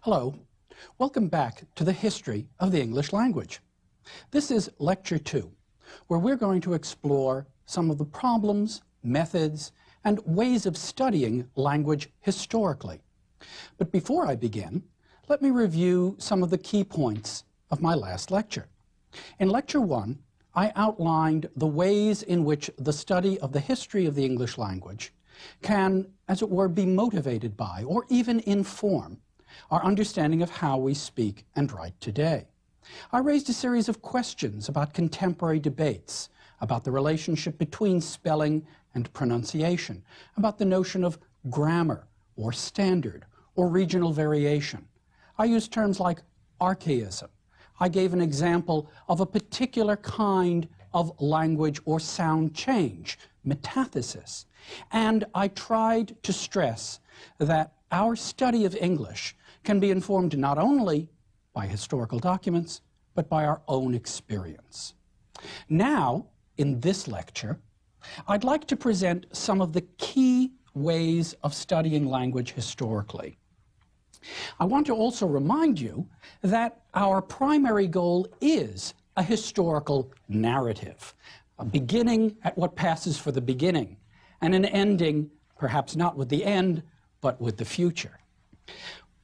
Hello. Welcome back to the history of the English language. This is Lecture 2, where we're going to explore some of the problems, methods, and ways of studying language historically. But before I begin, let me review some of the key points of my last lecture. In Lecture 1, I outlined the ways in which the study of the history of the English language can, as it were, be motivated by, or even inform, our understanding of how we speak and write today. I raised a series of questions about contemporary debates, about the relationship between spelling and pronunciation, about the notion of grammar, or standard, or regional variation. I used terms like archaism. I gave an example of a particular kind of language or sound change, metathesis. And I tried to stress that our study of English can be informed not only by historical documents, but by our own experience. Now, in this lecture, I'd like to present some of the key ways of studying language historically. I want to also remind you that our primary goal is a historical narrative, a beginning at what passes for the beginning, and an ending, perhaps not with the end, but with the future.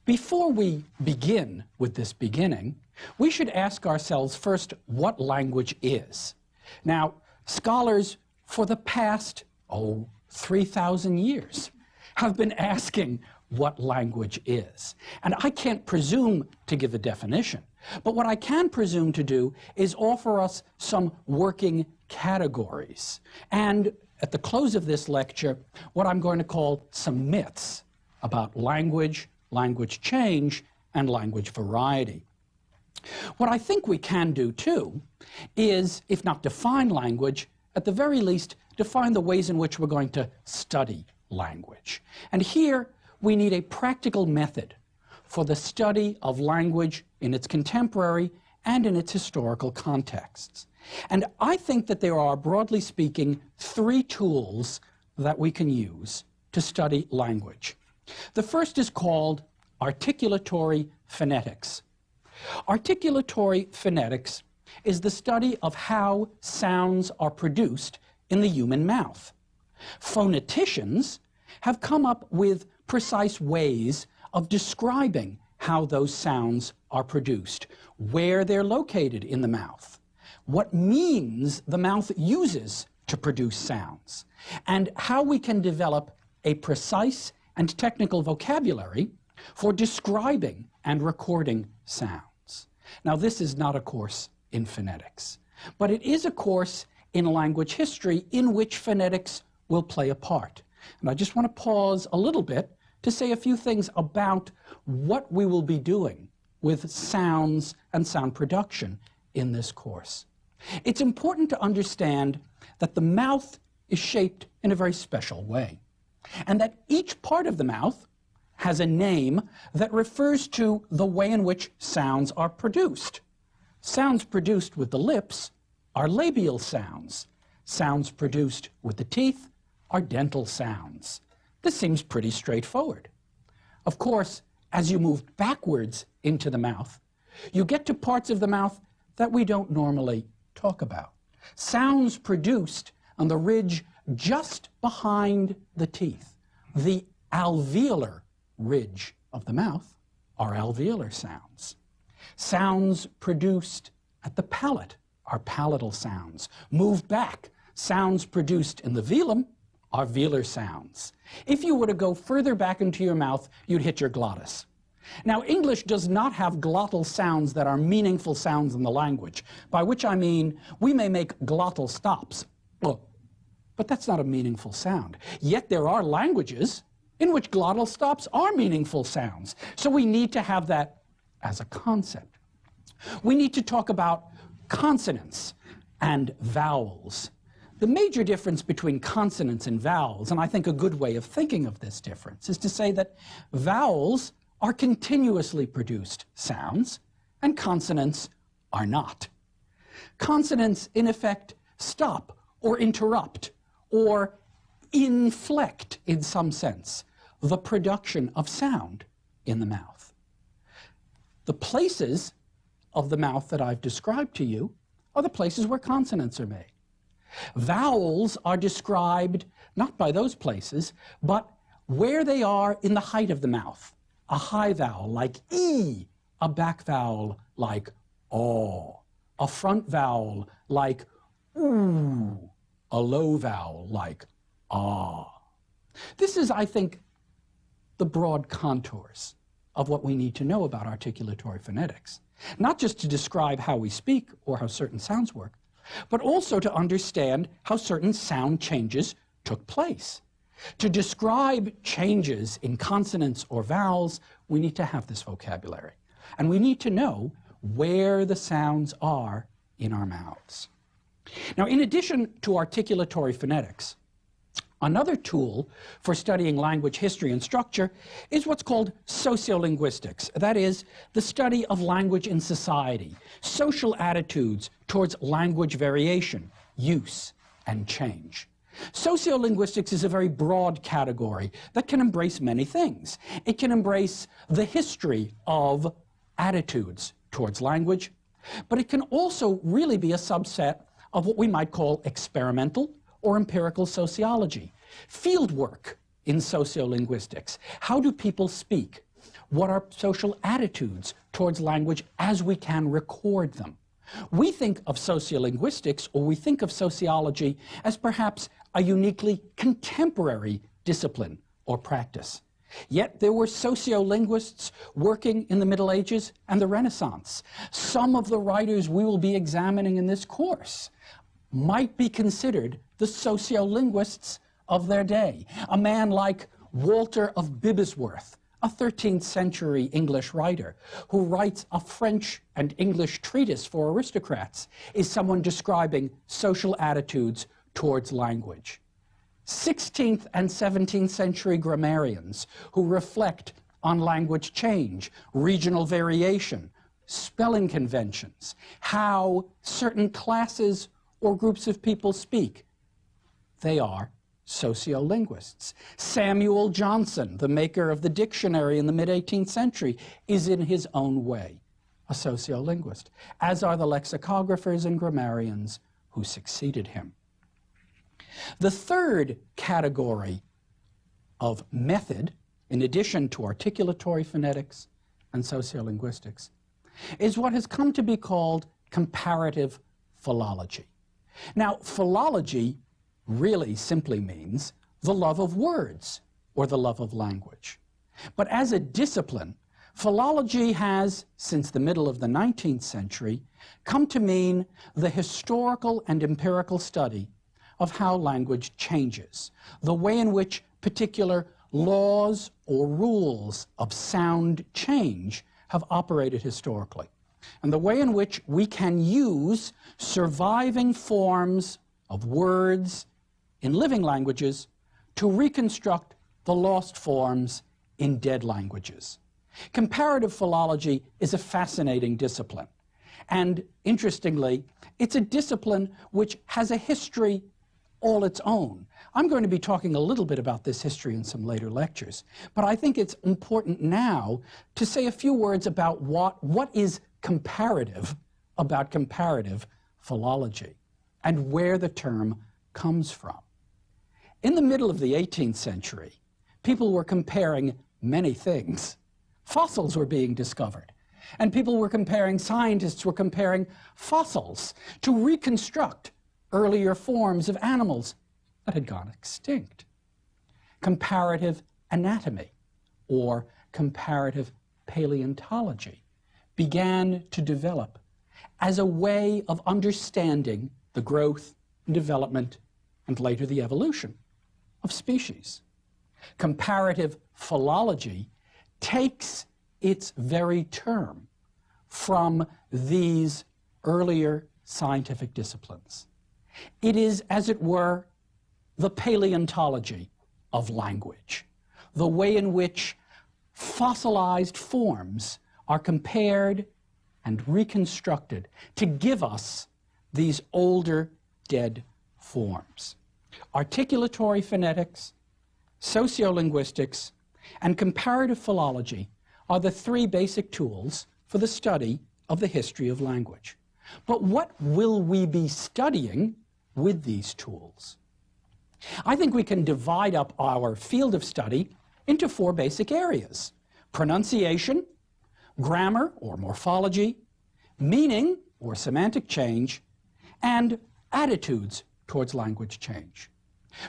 Before we begin with this beginning, we should ask ourselves first what language is. Now, scholars for the past, 3,000 years have been asking what language is. And I can't presume to give a definition, but what I can presume to do is offer us some working categories. And at the close of this lecture, what I'm going to call some myths about language, language change, and language variety. What I think we can do, too, is, if not define language, at the very least, define the ways in which we're going to study language. And here, we need a practical method for the study of language in its contemporary and in its historical contexts. And I think that there are, broadly speaking, 3 tools that we can use to study language. The first is called articulatory phonetics. Articulatory phonetics is the study of how sounds are produced in the human mouth. Phoneticians have come up with precise ways of describing how those sounds are produced, where they're located in the mouth, what means the mouth uses to produce sounds, and how we can develop a precise and technical vocabulary for describing and recording sounds. Now, this is not a course in phonetics, but it is a course in language history in which phonetics will play a part. And I just want to pause a little bit to say a few things about what we will be doing with sounds and sound production in this course. It's important to understand that the mouth is shaped in a very special way, and that each part of the mouth has a name that refers to the way in which sounds are produced. Sounds produced with the lips are labial sounds. Sounds produced with the teeth are dental sounds. This seems pretty straightforward. Of course, as you move backwards into the mouth, you get to parts of the mouth that we don't normally talk about. Sounds produced on the ridge just behind the teeth, the alveolar ridge of the mouth, are alveolar sounds. Sounds produced at the palate are palatal sounds. Move back, sounds produced in the velum are velar sounds. If you were to go further back into your mouth, you'd hit your glottis. Now, English does not have glottal sounds that are meaningful sounds in the language, by which I mean we may make glottal stops, but that's not a meaningful sound. Yet there are languages in which glottal stops are meaningful sounds. So we need to have that as a concept. We need to talk about consonants and vowels. The major difference between consonants and vowels, and I think a good way of thinking of this difference, is to say that vowels are continuously produced sounds, and consonants are not. Consonants, in effect, stop or interrupt or inflect, in some sense, the production of sound in the mouth. The places of the mouth that I've described to you are the places where consonants are made. Vowels are described not by those places, but where they are in the height of the mouth. A high vowel like E, a back vowel like O, a front vowel like OO, a low vowel like Ah. This is, I think, the broad contours of what we need to know about articulatory phonetics. Not just to describe how we speak or how certain sounds work, but also to understand how certain sound changes took place. To describe changes in consonants or vowels, we need to have this vocabulary. And we need to know where the sounds are in our mouths. Now, in addition to articulatory phonetics, another tool for studying language history and structure is what's called sociolinguistics. That is, the study of language in society, social attitudes towards language variation, use, and change. Sociolinguistics is a very broad category that can embrace many things. It can embrace the history of attitudes towards language, but it can also really be a subset of what we might call experimental or empirical sociology. Field work in sociolinguistics. How do people speak? What are social attitudes towards language as we can record them? We think of sociolinguistics, or we think of sociology, as perhaps a uniquely contemporary discipline or practice. Yet there were sociolinguists working in the Middle Ages and the Renaissance. Some of the writers we will be examining in this course might be considered the sociolinguists of their day. A man like Walter of Bibesworth, a 13th century English writer who writes a French and English treatise for aristocrats, is someone describing social attitudes towards language. 16th and 17th century grammarians who reflect on language change, regional variation, spelling conventions, how certain classes or groups of people speak. They are sociolinguists. Samuel Johnson, the maker of the dictionary in the mid-18th century, is in his own way a sociolinguist, as are the lexicographers and grammarians who succeeded him. The third category of method, in addition to articulatory phonetics and sociolinguistics, is what has come to be called comparative philology. Now, philology really simply means the love of words or the love of language. But as a discipline, philology has, since the middle of the 19th century, come to mean the historical and empirical study of how language changes, the way in which particular laws or rules of sound change have operated historically, and the way in which we can use surviving forms of words in living languages to reconstruct the lost forms in dead languages. Comparative philology is a fascinating discipline, and interestingly, it's a discipline which has a history all its own. I'm going to be talking a little bit about this history in some later lectures, but I think it's important now to say a few words about what is comparative about comparative philology and where the term comes from. In the middle of the 18th century, people were comparing many things. Fossils were being discovered, and scientists were comparing fossils to reconstruct earlier forms of animals that had gone extinct. Comparative anatomy, or comparative paleontology, began to develop as a way of understanding the growth and development, and later the evolution, of species. Comparative philology takes its very term from these earlier scientific disciplines. It is, as it were, the paleontology of language, the way in which fossilized forms are compared and reconstructed to give us these older dead forms. Articulatory phonetics, sociolinguistics, and comparative philology are the three basic tools for the study of the history of language. But what will we be studying with these tools? I think we can divide up our field of study into 4 basic areas: pronunciation, grammar or morphology, meaning or semantic change, and attitudes towards language change.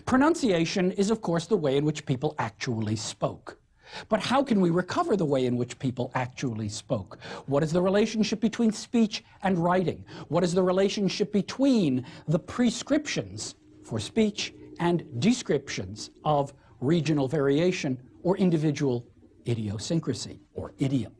Pronunciation is, of course, the way in which people actually spoke. But how can we recover the way in which people actually spoke? What is the relationship between speech and writing? What is the relationship between the prescriptions for speech and descriptions of regional variation or individual idiosyncrasy or idiom?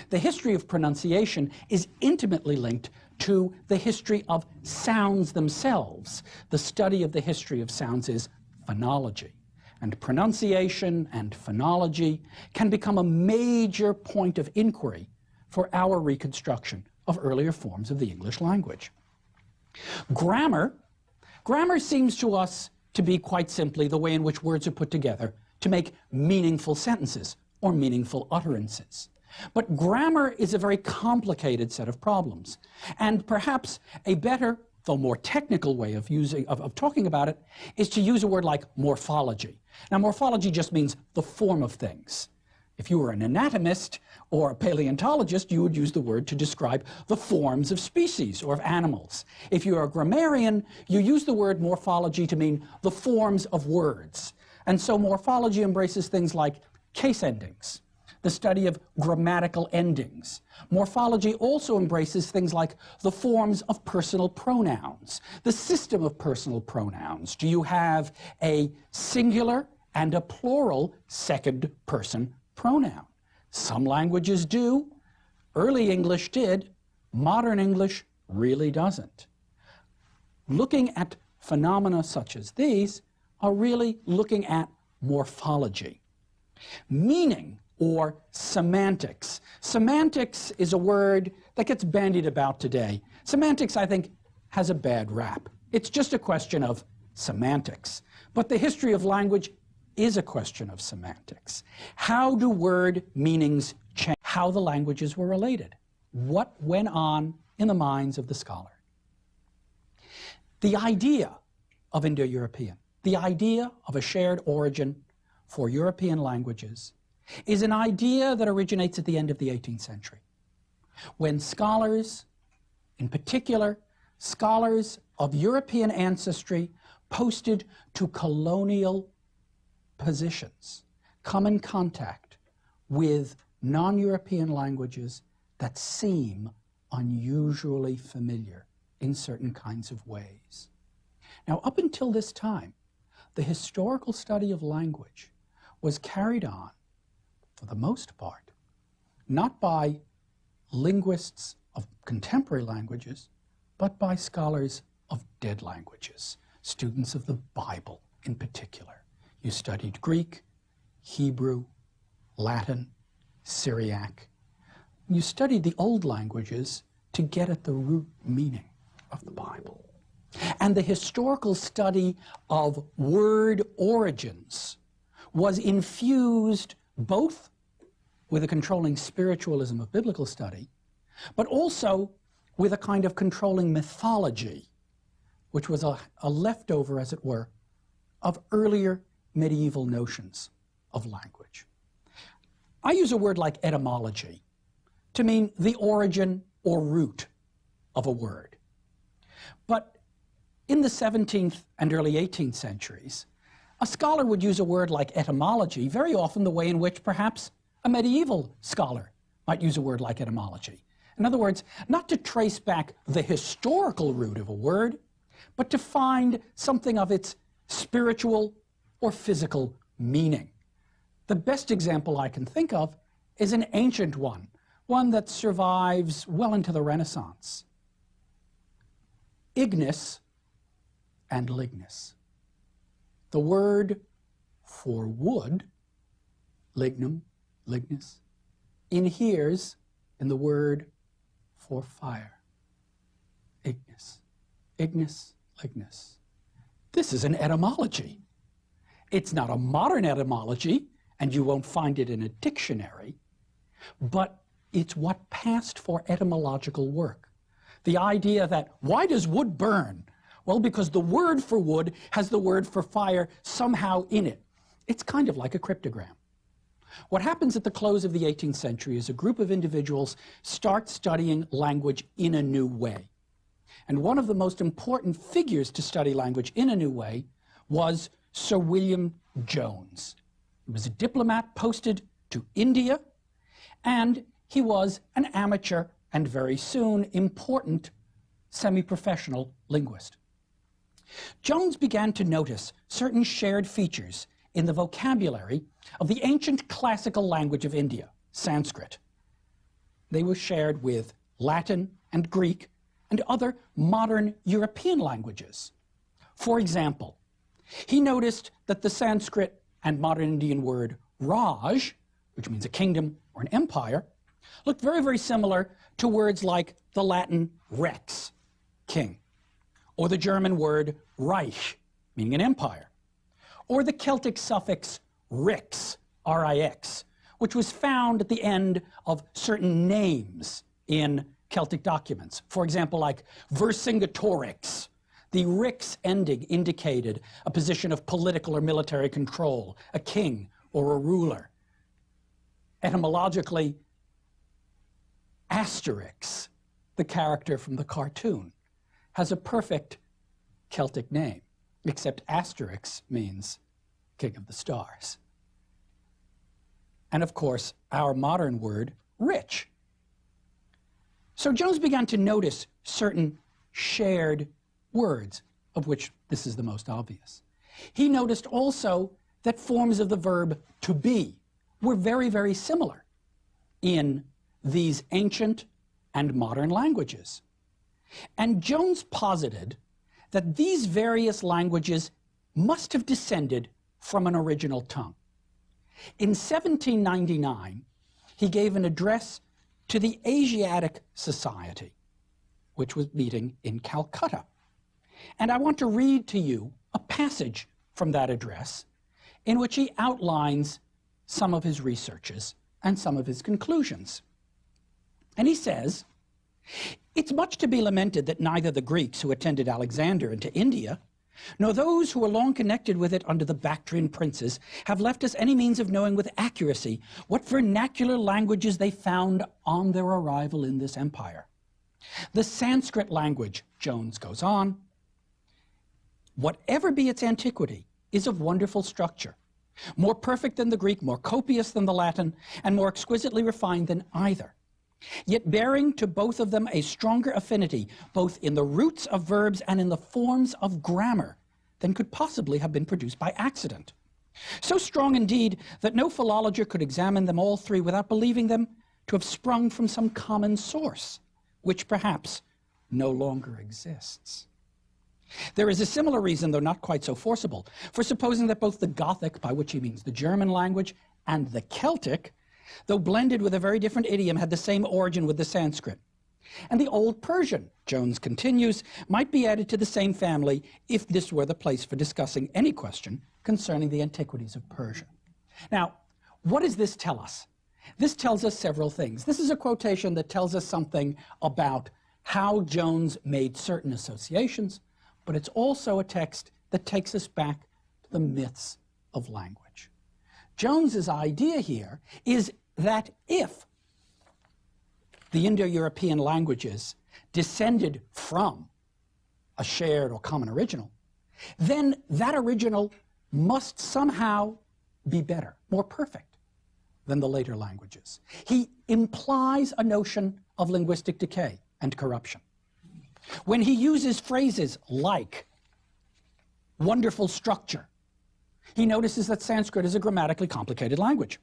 The history of pronunciation is intimately linked to the history of sounds themselves. The study of the history of sounds is phonology. And pronunciation and phonology can become a major point of inquiry for our reconstruction of earlier forms of the English language. Grammar seems to us to be quite simply the way in which words are put together to make meaningful sentences or meaningful utterances. But grammar is a very complicated set of problems, and perhaps a better, though more technical way of talking about it is to use a word like morphology. Now, morphology just means the form of things. If you were an anatomist or a paleontologist, you would use the word to describe the forms of species or of animals. If you're a grammarian, you use the word morphology to mean the forms of words. And so morphology embraces things like case endings, the study of grammatical endings. Morphology also embraces things like the forms of personal pronouns, the system of personal pronouns. Do you have a singular and a plural second person pronoun? Some languages do. Early English did. Modern English really doesn't. Looking at phenomena such as these are really looking at morphology. Meaning, or semantics. Semantics is a word that gets bandied about today. Semantics, I think, has a bad rap. It's just a question of semantics. But the history of language is a question of semantics. How do word meanings change? How the languages were related? What went on in the minds of the scholar? The idea of Indo-European, the idea of a shared origin for European languages, is an idea that originates at the end of the 18th century, when scholars, in particular scholars of European ancestry, posted to colonial positions, come in contact with non-European languages that seem unusually familiar in certain kinds of ways. Now, up until this time, the historical study of language was carried on, for the most part, not by linguists of contemporary languages, but by scholars of dead languages, students of the Bible in particular. You studied Greek, Hebrew, Latin, Syriac. You studied the old languages to get at the root meaning of the Bible. And the historical study of word origins was infused both with a controlling spiritualism of biblical study, but also with a kind of controlling mythology, which was a leftover, as it were, of earlier medieval notions of language. I use a word like etymology to mean the origin or root of a word. But in the 17th and early 18th centuries, a scholar would use a word like etymology very often the way in which perhaps a medieval scholar might use a word like etymology. In other words, not to trace back the historical root of a word, but to find something of its spiritual or physical meaning. The best example I can think of is an ancient one that survives well into the Renaissance. Ignis and lignus. The word for wood, lignum, lignus, inheres in the word for fire. Ignis, ignis, lignus. This is an etymology. It's not a modern etymology, and you won't find it in a dictionary, but it's what passed for etymological work. The idea that, why does wood burn? Well, because the word for wood has the word for fire somehow in it. It's kind of like a cryptogram. What happens at the close of the 18th century is a group of individuals start studying language in a new way. And one of the most important figures to study language in a new way was Sir William Jones. He was a diplomat posted to India, and he was an amateur and very soon important semi-professional linguist. Jones began to notice certain shared features in the vocabulary of the ancient classical language of India, Sanskrit. They were shared with Latin and Greek and other modern European languages. For example, he noticed that the Sanskrit and modern Indian word Raj, which means a kingdom or an empire, looked very, very similar to words like the Latin Rex, king, or the German word Reich, meaning an empire, or the Celtic suffix rix, R-I-X, which was found at the end of certain names in Celtic documents. For example, like Vercingetorix. The rix ending indicated a position of political or military control, a king or a ruler. Etymologically, Asterix, the character from the cartoon, has a perfect Celtic name, except Asterix means King of the Stars. And of course, our modern word, rich. So Jones began to notice certain shared words, of which this is the most obvious. He noticed also that forms of the verb to be were very, very similar in these ancient and modern languages. And Jones posited that these various languages must have descended from an original tongue. In 1799, he gave an address to the Asiatic Society, which was meeting in Calcutta. And I want to read to you a passage from that address in which he outlines some of his researches and some of his conclusions. And he says, "It's much to be lamented that neither the Greeks who attended Alexander into India, nor those who were long connected with it under the Bactrian princes, have left us any means of knowing with accuracy what vernacular languages they found on their arrival in this empire. The Sanskrit language," Jones goes on, "whatever be its antiquity, is of wonderful structure, more perfect than the Greek, more copious than the Latin, and more exquisitely refined than either. Yet bearing to both of them a stronger affinity, both in the roots of verbs and in the forms of grammar, than could possibly have been produced by accident. So strong indeed that no philologer could examine them all three without believing them to have sprung from some common source, which perhaps no longer exists. There is a similar reason, though not quite so forcible, for supposing that both the Gothic, by which he means the German language, and the Celtic, though blended with a very different idiom, had the same origin with the Sanskrit. And the Old Persian," Jones continues, "might be added to the same family if this were the place for discussing any question concerning the antiquities of Persia." Now, what does this tell us? This tells us several things. This is a quotation that tells us something about how Jones made certain associations, but it's also a text that takes us back to the myths of language. Jones's idea here is that if the Indo-European languages descended from a shared or common original, then that original must somehow be better, more perfect than the later languages. He implies a notion of linguistic decay and corruption. When he uses phrases like wonderful structure, he notices that Sanskrit is a grammatically complicated language.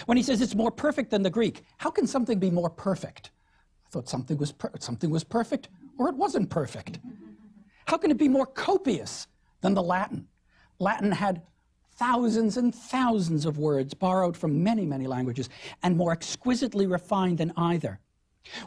When he says it's more perfect than the Greek, how can something be more perfect? I thought something was perfect, or it wasn't perfect. How can it be more copious than the Latin? Latin had thousands and thousands of words borrowed from many, many languages, and more exquisitely refined than either.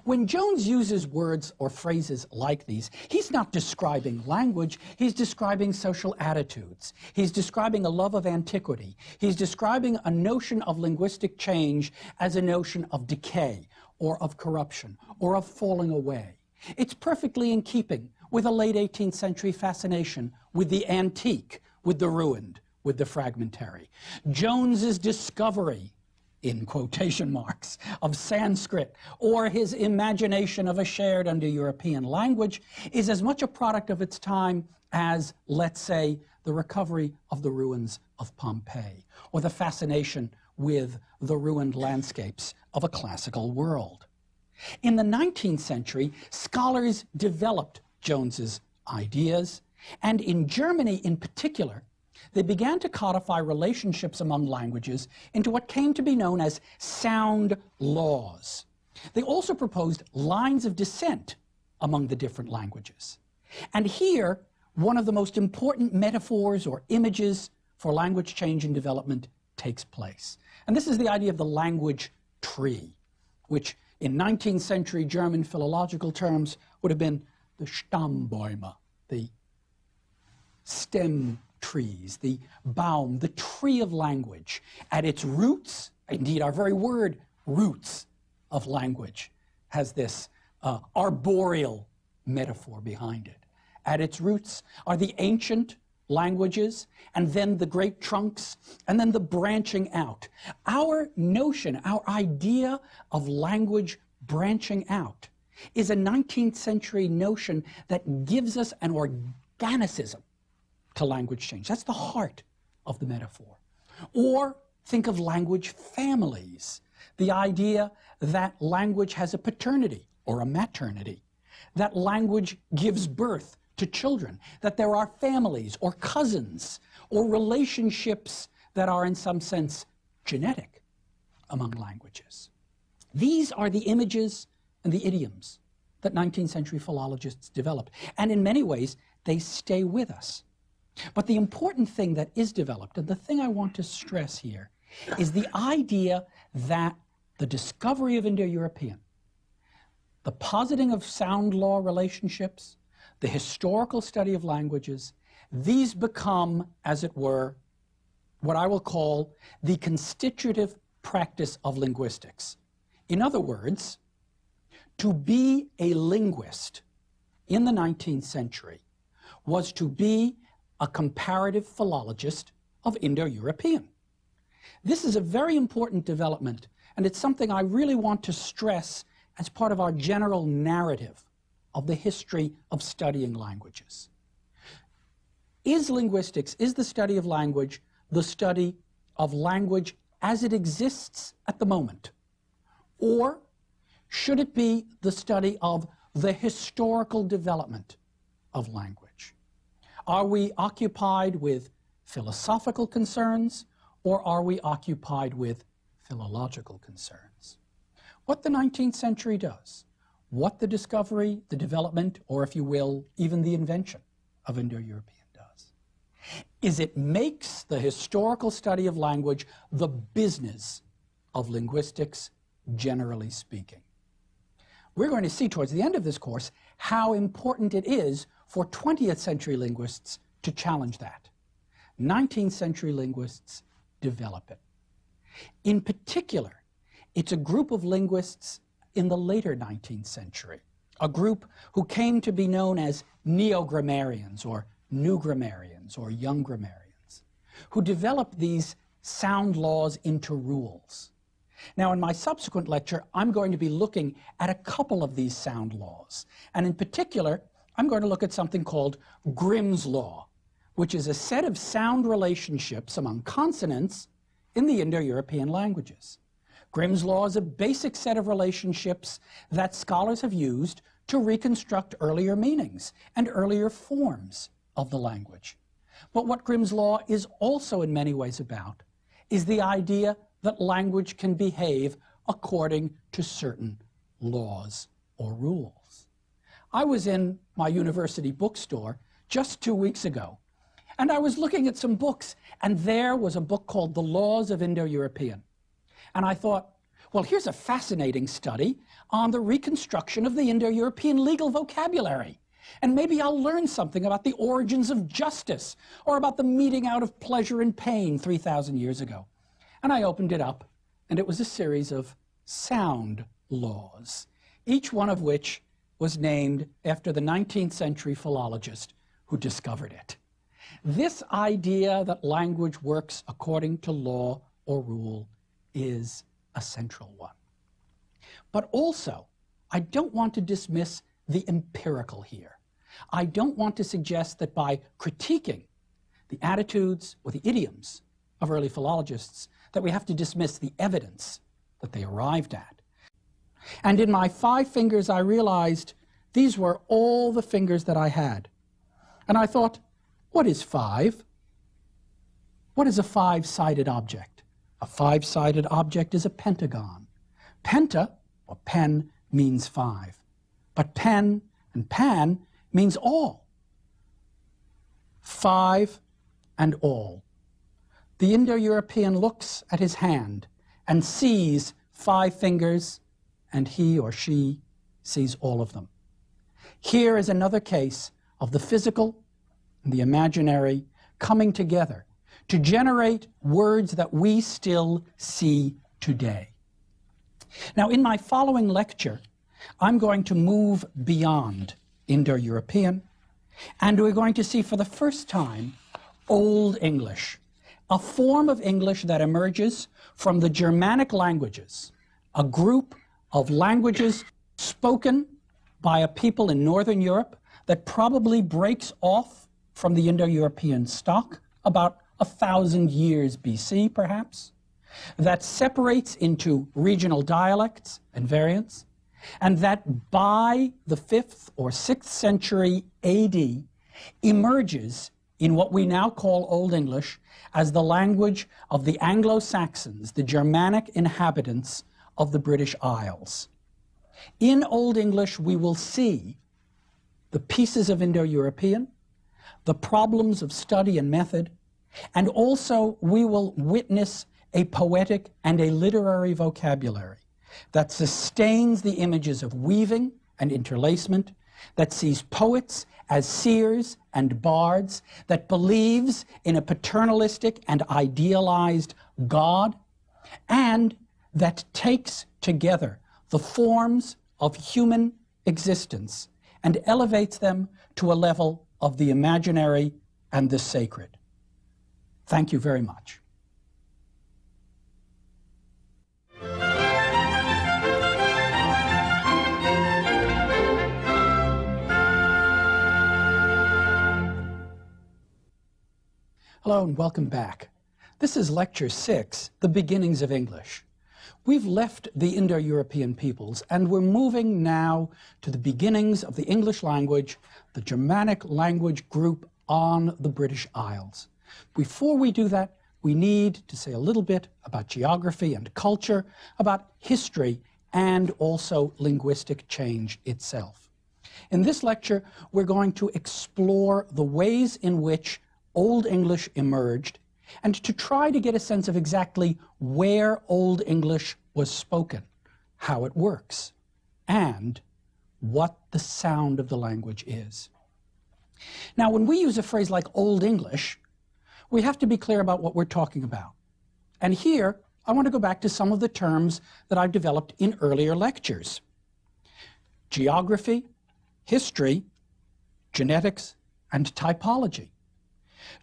When Jones uses words or phrases like these, he's not describing language, he's describing social attitudes. He's describing a love of antiquity. He's describing a notion of linguistic change as a notion of decay, or of corruption, or of falling away. It's perfectly in keeping with a late 18th century fascination with the antique, with the ruined, with the fragmentary. Jones's discovery, in quotation marks, of Sanskrit, or his imagination of a shared Indo-European language, is as much a product of its time as, let's say, the recovery of the ruins of Pompeii, or the fascination with the ruined landscapes of a classical world. In the 19th century, scholars developed Jones's ideas, and in Germany in particular, they began to codify relationships among languages into what came to be known as sound laws. They also proposed lines of descent among the different languages. And here, one of the most important metaphors or images for language change and development takes place. And this is the idea of the language tree, which in 19th century German philological terms would have been the Stammbäume, the stem trees, the Baum, the tree of language. At its roots, indeed our very word roots of language has this arboreal metaphor behind it. At its roots are the ancient languages, and then the great trunks, and then the branching out. Our notion, our idea of language branching out is a 19th century notion that gives us an organicism to language change. That's the heart of the metaphor. Or think of language families, the idea that language has a paternity or a maternity, that language gives birth to children, that there are families or cousins or relationships that are in some sense genetic among languages. These are the images and the idioms that 19th century philologists developed, and in many ways they stay with us. But the important thing that is developed, and the thing I want to stress here, is the idea that the discovery of Indo-European, the positing of sound law relationships, the historical study of languages, these become, as it were, what I will call the constitutive practice of linguistics. In other words, to be a linguist in the 19th century was to be a comparative philologist of Indo-European. This is a very important development, and it's something I really want to stress as part of our general narrative of the history of studying languages. Is linguistics, is the study of language, the study of language as it exists at the moment? Or should it be the study of the historical development of language? Are we occupied with philosophical concerns, or are we occupied with philological concerns? What the 19th century does, what the discovery, the development, or if you will, even the invention of Indo-European does, is it makes the historical study of language the business of linguistics, generally speaking. We're going to see towards the end of this course how important it is for 20th century linguists to challenge that. 19th century linguists develop it. In particular, it's a group of linguists in the later 19th century, a group who came to be known as neo-grammarians or new grammarians or young grammarians, who developed these sound laws into rules. Now, in my subsequent lecture, I'm going to be looking at a couple of these sound laws, and in particular, I'm going to look at something called Grimm's Law, which is a set of sound relationships among consonants in the Indo-European languages. Grimm's Law is a basic set of relationships that scholars have used to reconstruct earlier meanings and earlier forms of the language. But what Grimm's Law is also in many ways about is the idea that language can behave according to certain laws or rules. I was in my university bookstore just 2 weeks ago, and I was looking at some books, and there was a book called The Laws of Indo-European. And I thought, Well, here's a fascinating study on the reconstruction of the Indo-European legal vocabulary. And maybe I'll learn something about the origins of justice or about the meting out of pleasure and pain 3,000 years ago. And I opened it up, and it was a series of sound laws, each one of which was named after the 19th century philologist who discovered it. This idea that language works according to law or rule is a central one. But also, I don't want to dismiss the empirical here. I don't want to suggest that by critiquing the attitudes or the idioms of early philologists that we have to dismiss the evidence that they arrived at. And in my 5 fingers, I realized these were all the fingers that I had. And I thought, what is 5? What is a 5-sided object? A 5-sided object is a pentagon. Penta, or pen, means 5. But pen and pan means all. 5 and all. The Indo-European looks at his hand and sees 5 fingers, and he or she sees all of them. Here is another case of the physical and the imaginary coming together to generate words that we still see today. Now, in my following lecture, I'm going to move beyond Indo-European, and we're going to see for the first time Old English, a form of English that emerges from the Germanic languages, a group of languages spoken by a people in Northern Europe that probably breaks off from the Indo-European stock about 1,000 years BC, perhaps, that separates into regional dialects and variants, and that by the 5th or 6th century AD emerges in what we now call Old English as the language of the Anglo-Saxons, the Germanic inhabitants of the British Isles. In Old English, we will see the pieces of Indo-European, the problems of study and method, and also we will witness a poetic and a literary vocabulary that sustains the images of weaving and interlacement, that sees poets as seers and bards, that believes in a paternalistic and idealized God, and that takes together the forms of human existence and elevates them to a level of the imaginary and the sacred. Thank you very much. Hello and welcome back. This is Lecture 6, The Beginnings of English. We've left the Indo-European peoples and we're moving now to the beginnings of the English language, the Germanic language group on the British Isles. Before we do that, we need to say a little bit about geography and culture, about history, and also linguistic change itself. In this lecture, we're going to explore the ways in which Old English emerged and to try to get a sense of exactly where Old English was spoken, how it works, and what the sound of the language is. Now, when we use a phrase like Old English, we have to be clear about what we're talking about. And here, I want to go back to some of the terms that I've developed in earlier lectures. Geography, history, genetics, and typology.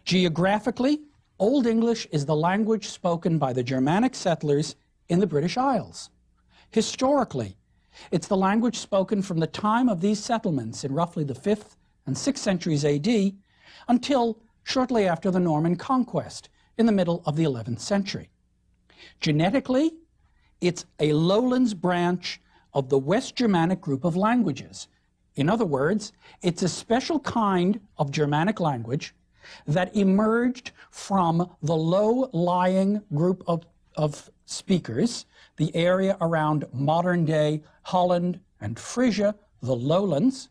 Geographically, Old English is the language spoken by the Germanic settlers in the British Isles. Historically, it's the language spoken from the time of these settlements in roughly the 5th and 6th centuries AD until shortly after the Norman conquest in the middle of the 11th century. Genetically, it's a lowlands branch of the West Germanic group of languages. In other words, it's a special kind of Germanic language that emerged from the low-lying group of speakers, the area around modern-day Holland and Frisia, the lowlands,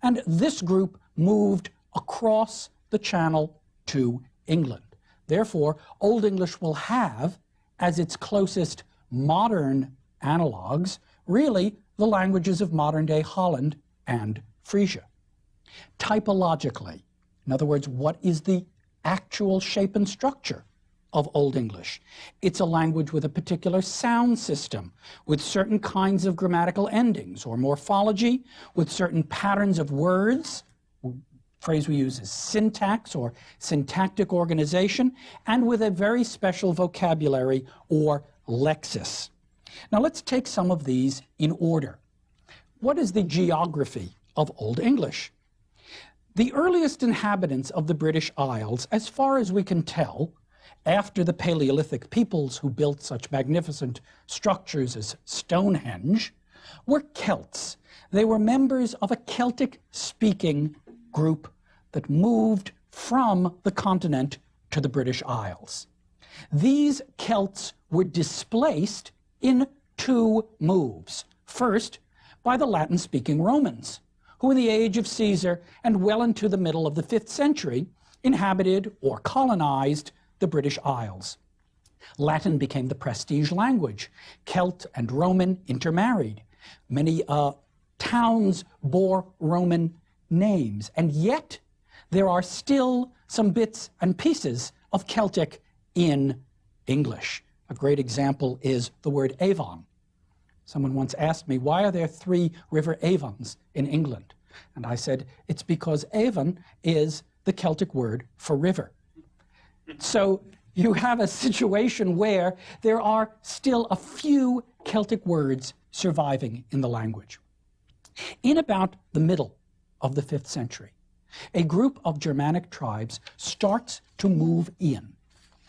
and this group moved across the Channel to England. Therefore, Old English will have, as its closest modern analogues, really the languages of modern-day Holland and Frisia. Typologically, in other words, what is the actual shape and structure of Old English? It's a language with a particular sound system, with certain kinds of grammatical endings or morphology, with certain patterns of words. Phrase we use is syntax or syntactic organization, and with a very special vocabulary or lexis. Now let's take some of these in order. What is the geography of Old English? The earliest inhabitants of the British Isles, as far as we can tell, after the Paleolithic peoples who built such magnificent structures as Stonehenge, were Celts. They were members of a Celtic-speaking group that moved from the continent to the British Isles. These Celts were displaced in two moves. First, by the Latin-speaking Romans, who in the age of Caesar and well into the middle of the 5th century inhabited or colonized the British Isles. Latin became the prestige language. Celt and Roman intermarried. Many towns bore Roman names, and yet there are still some bits and pieces of Celtic in English. A great example is the word Avon. Someone once asked me, why are there 3 River Avons in England? And I said, it's because Avon is the Celtic word for river. So you have a situation where there are still a few Celtic words surviving in the language. In about the middle of the 5th century, a group of Germanic tribes starts to move in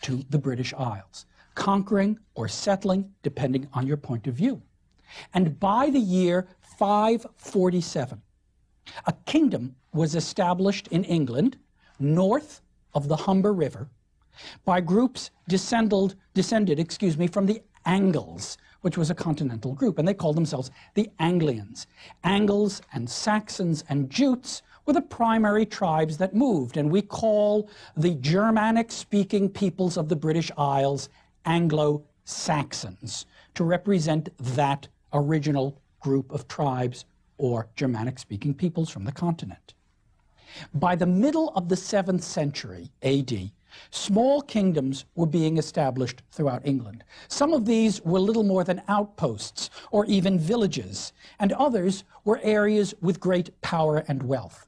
to the British Isles, conquering or settling, depending on your point of view. And by the year 547, a kingdom was established in England north of the Humber River by groups descended from the Angles, which was a continental group, and they called themselves the Anglians. Angles and Saxons and Jutes were the primary tribes that moved, and we call the Germanic-speaking peoples of the British Isles Anglo-Saxons to represent that original group of tribes or Germanic-speaking peoples from the continent. By the middle of the 7th century AD, small kingdoms were being established throughout England. Some of these were little more than outposts or even villages, and others were areas with great power and wealth.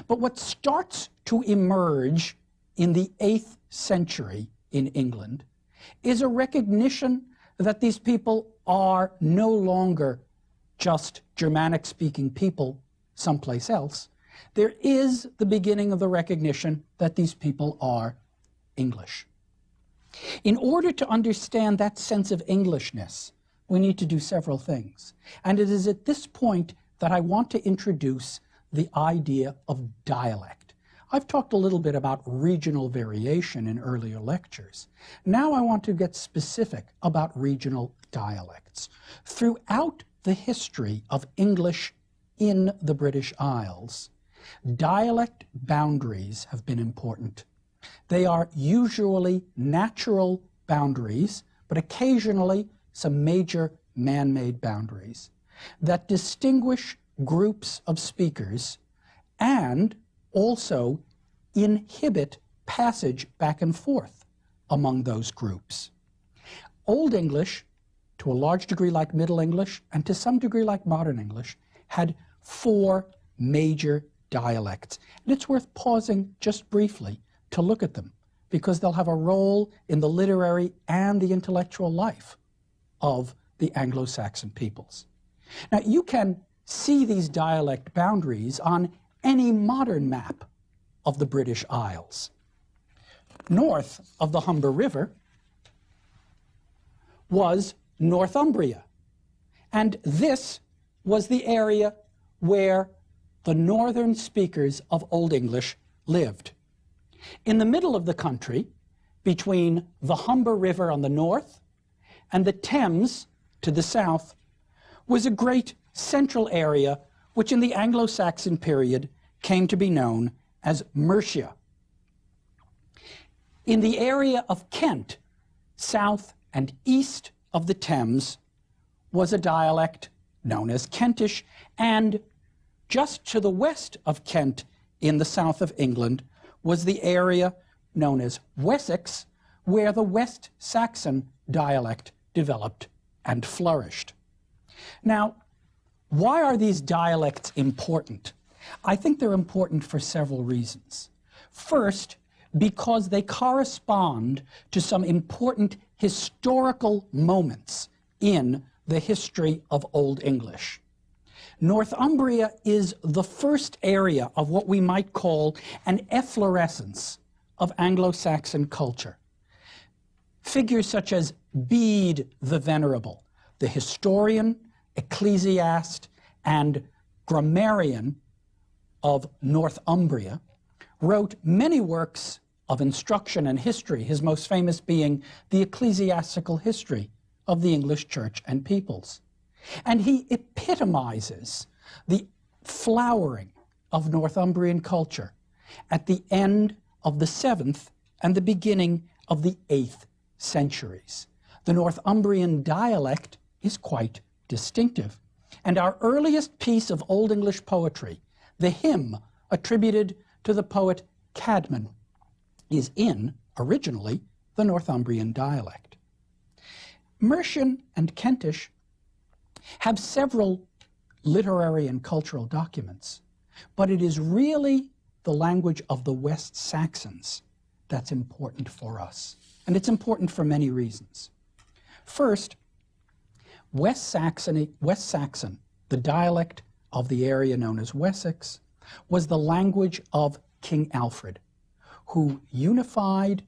But what starts to emerge in the 8th century in England is a recognition that these people are no longer just Germanic-speaking people someplace else. There is the beginning of the recognition that these people are English. In order to understand that sense of Englishness, we need to do several things. And it is at this point that I want to introduce the idea of dialect. I've talked a little bit about regional variation in earlier lectures. Now I want to get specific about regional dialects. Throughout the history of English in the British Isles, dialect boundaries have been important. They are usually natural boundaries, but occasionally some major man-made boundaries that distinguish groups of speakers and also inhibit passage back and forth among those groups. Old English, to a large degree like Middle English, and to some degree like Modern English, had 4 major dialects. And it's worth pausing just briefly to look at them, because they'll have a role in the literary and the intellectual life of the Anglo-Saxon peoples. Now, you can see these dialect boundaries on any modern map of the British Isles. North of the Humber River was Northumbria, and this was the area where the northern speakers of Old English lived. In the middle of the country, between the Humber River on the north and the Thames to the south, was a great central area which in the Anglo-Saxon period came to be known as Mercia. In the area of Kent, south and east of the Thames, was a dialect known as Kentish, and just to the west of Kent in the south of England was the area known as Wessex, where the West Saxon dialect developed and flourished. Now, why are these dialects important? I think they're important for several reasons. First, because they correspond to some important historical moments in the history of Old English. Northumbria is the first area of what we might call an efflorescence of Anglo-Saxon culture. Figures such as Bede the Venerable, the historian, ecclesiast, and grammarian of Northumbria, wrote many works of instruction and history, his most famous being the Ecclesiastical History of the English Church and Peoples. And he epitomizes the flowering of Northumbrian culture at the end of the 7th and the beginning of the 8th centuries. The Northumbrian dialect is quite distinctive. And our earliest piece of Old English poetry, the hymn attributed to the poet Caedmon, is in, originally, the Northumbrian dialect. Mercian and Kentish have several literary and cultural documents, but it is really the language of the West Saxons that's important for us. And it's important for many reasons. First, West Saxon, the dialect of the area known as Wessex, was the language of King Alfred, who unified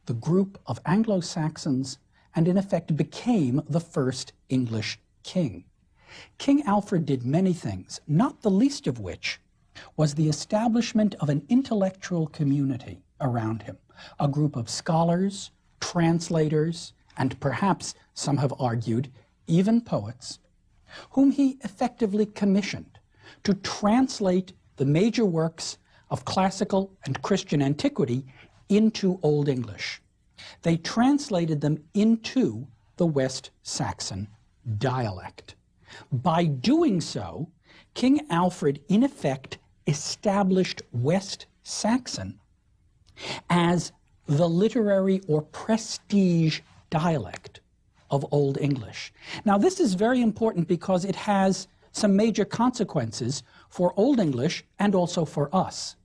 the group of Anglo-Saxons and in effect became the first English king. King Alfred did many things, not the least of which was the establishment of an intellectual community around him, a group of scholars, translators, and perhaps, some have argued, even poets, whom he effectively commissioned to translate the major works of classical and Christian antiquity into Old English. They translated them into the West Saxon dialect. By doing so, King Alfred, in effect, established West Saxon as the literary or prestige dialect of Old English. Now, this is very important because it has some major consequences for Old English and also for us.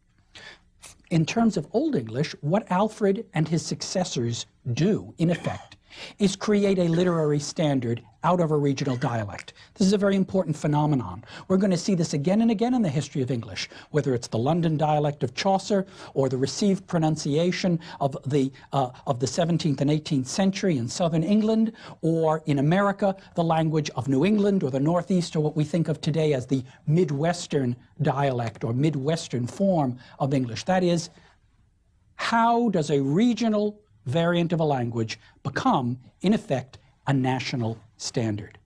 In terms of Old English, what Alfred and his successors do, in effect, is create a literary standard out of a regional dialect. This is a very important phenomenon. We're going to see this again and again in the history of English, whether it's the London dialect of Chaucer or the received pronunciation of the 17th and 18th century in southern England, or in America, the language of New England or the Northeast, or what we think of today as the Midwestern dialect or Midwestern form of English. That is, how does a regional variant of a language become, in effect, a national standard?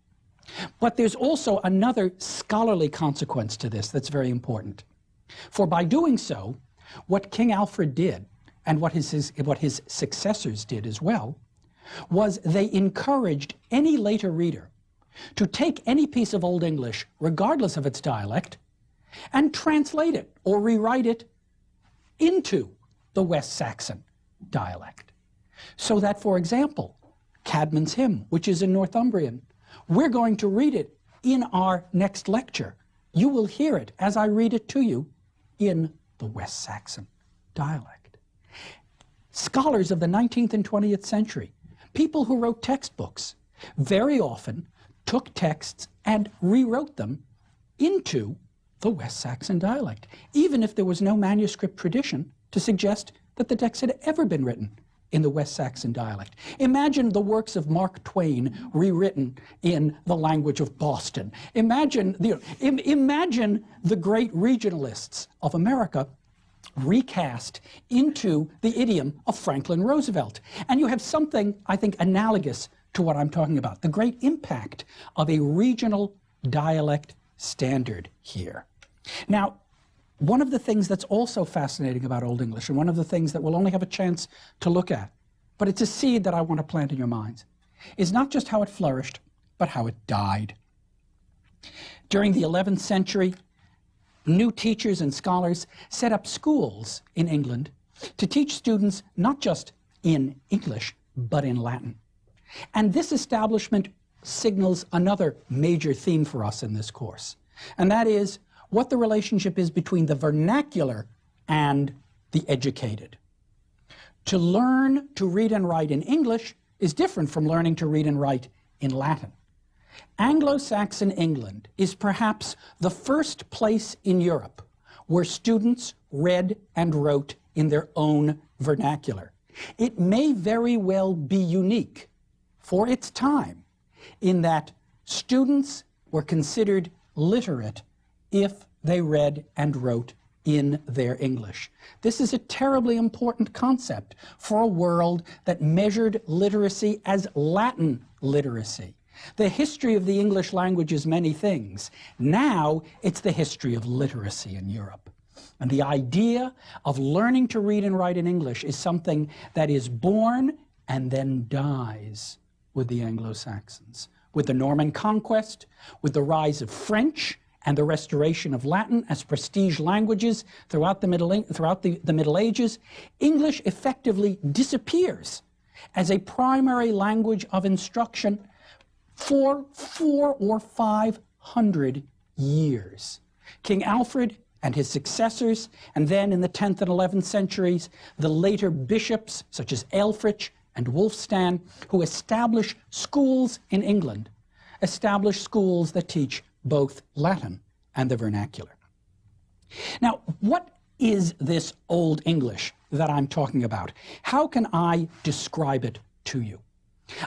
But there's also another scholarly consequence to this that's very important. For by doing so, what King Alfred did, and what his successors did as well, was they encouraged any later reader to take any piece of Old English, regardless of its dialect, and translate it or rewrite it into the West Saxon dialect. So that, for example, Caedmon's hymn, which is in Northumbrian, we're going to read it in our next lecture. You will hear it as I read it to you in the West Saxon dialect. Scholars of the 19th and 20th century, people who wrote textbooks, very often took texts and rewrote them into the West Saxon dialect, even if there was no manuscript tradition to suggest that the text had ever been written in the West Saxon dialect. Imagine the works of Mark Twain rewritten in the language of Boston. Imagine the great regionalists of America recast into the idiom of Franklin Roosevelt. And you have something, I think, analogous to what I'm talking about, the great impact of a regional dialect standard here. Now, one of the things that's also fascinating about Old English, and one of the things that we'll only have a chance to look at, but it's a seed that I want to plant in your minds, is not just how it flourished, but how it died. During the 11th century, new teachers and scholars set up schools in England to teach students not just in English, but in Latin. And this establishment signals another major theme for us in this course, and that is what the relationship is between the vernacular and the educated. To learn to read and write in English is different from learning to read and write in Latin. Anglo-Saxon England is perhaps the first place in Europe where students read and wrote in their own vernacular. It may very well be unique for its time in that students were considered literate if they read and wrote in their English. This is a terribly important concept for a world that measured literacy as Latin literacy. The history of the English language is many things. Now it's the history of literacy in Europe. And the idea of learning to read and write in English is something that is born and then dies with the Anglo-Saxons. With the Norman conquest, with the rise of French and the restoration of Latin as prestige languages throughout the Middle Ages, English effectively disappears as a primary language of instruction for 400 or 500 years. King Alfred and his successors, and then in the 10th and 11th centuries, the later bishops such as Aelfric and Wulfstan, who establish schools in England, establish schools that teach both Latin and the vernacular. Now, what is this Old English that I'm talking about? How can I describe it to you?